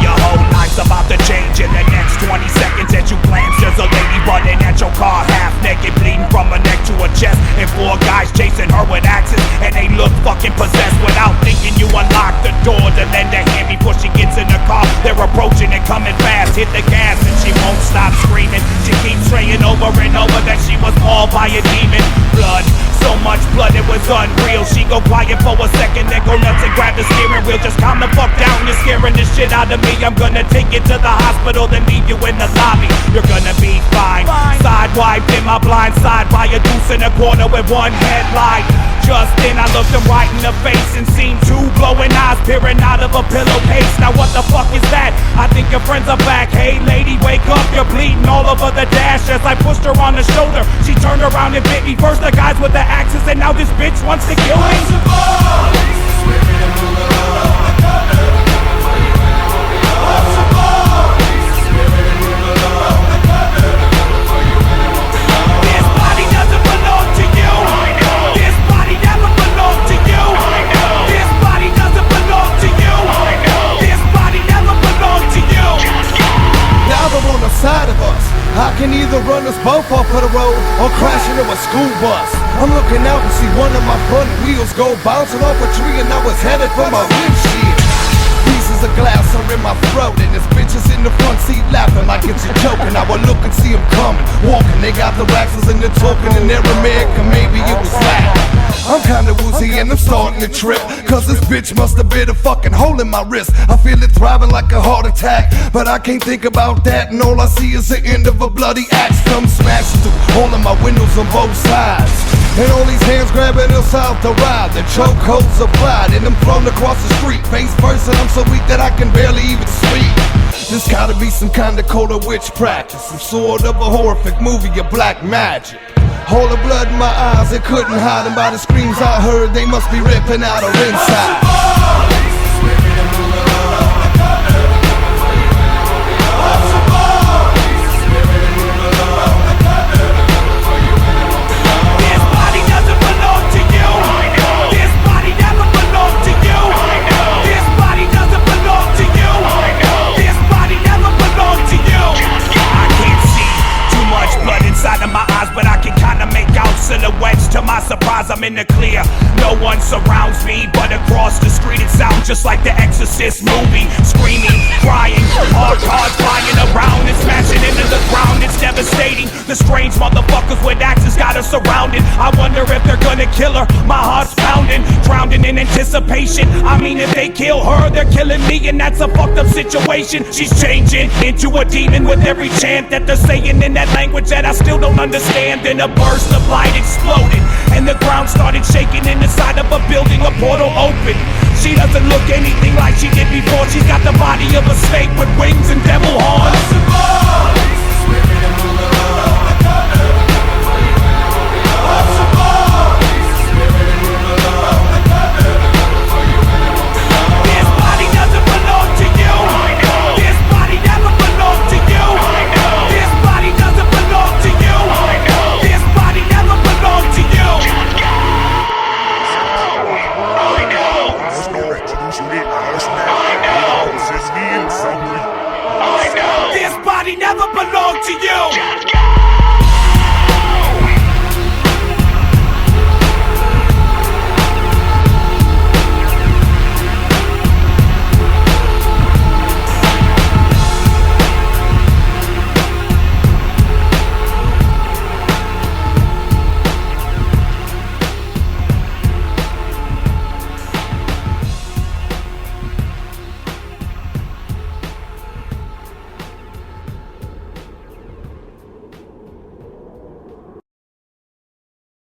Your whole life's about to change in the next 20 seconds as you glance. There's a lady running at your car, half naked, bleeding from her neck to her chest, and 4 guys chasing her with axes, and they look fucking possessed. Without thinking, you unlock the door to lend a hand before she gets in the car. They're approaching and coming fast. Hit the gas and she won't stop screaming. She keeps saying over and over that she was mauled by a demon. Blood So much blood, it was unreal. She go quiet for a second, then go nuts and grab the steering wheel. Just calm the fuck down, you're scaring the shit out of me. I'm gonna take you to the hospital, then leave you in the lobby. You're gonna be fine. Sidewiped in my blind side by a deuce in a corner with one headlight. Just then I looked him right in the face and seen two glowing eyes peering out of a pillowcase. Now what the fuck is that? I think your friends are back. Hey lady, wake up, you're bleeding all over the dash. As I pushed her on the shoulder, she turned around and bit me. First the guys with the axes, and now this bitch wants to kill me. Side of us, I can either run us both off of the road or crash into a school bus. I'm looking out and see one of my front wheels go bouncing off a tree, and I was headed for my windshield. Pieces of glass are in my throat, and this bitch is in the front seat laughing like it's a joke. And I would look and see him coming, walking. They got the waxes and they're talking in Aramaic, and maybe it was Latin. I'm kinda woozy and I'm starting to trip, cause this bitch must have bit a fucking hole in my wrist. I feel it throbbing like a heart attack, but I can't think about that, and all I see is the end of a bloody axe. Come smash through all of my windows on both sides, and all these hands grabbing us out the ride. The chokeholds applied, and I'm thrown across the street, face first, and I'm so weak that I can barely even speak. This gotta be some kind of code of witch practice, some sort of a horrific movie of black magic. All the blood in my eyes, it couldn't hide them. By the screams I heard, they must be ripping out her inside. Silhouettes, to my surprise, I'm in the clear. No one surrounds me, but across the street it sounds just like the Exorcist movie. Screaming, crying, hard cars flying around and smashing into the ground. It's devastating. The strange motherfuckers with axes got her surrounded. I wonder if they're gonna kill her. My heart's pounding, drowning in anticipation. I mean, if they kill her, they're killing me, and that's a fucked up situation. She's changing into a demon with every chant that they're saying in that language that I still don't understand. In a burst of light exploded, and the ground started shaking. In the side of a building, a portal opened. She doesn't look anything like she did before. She's got the body of a snake with wings and devil horns.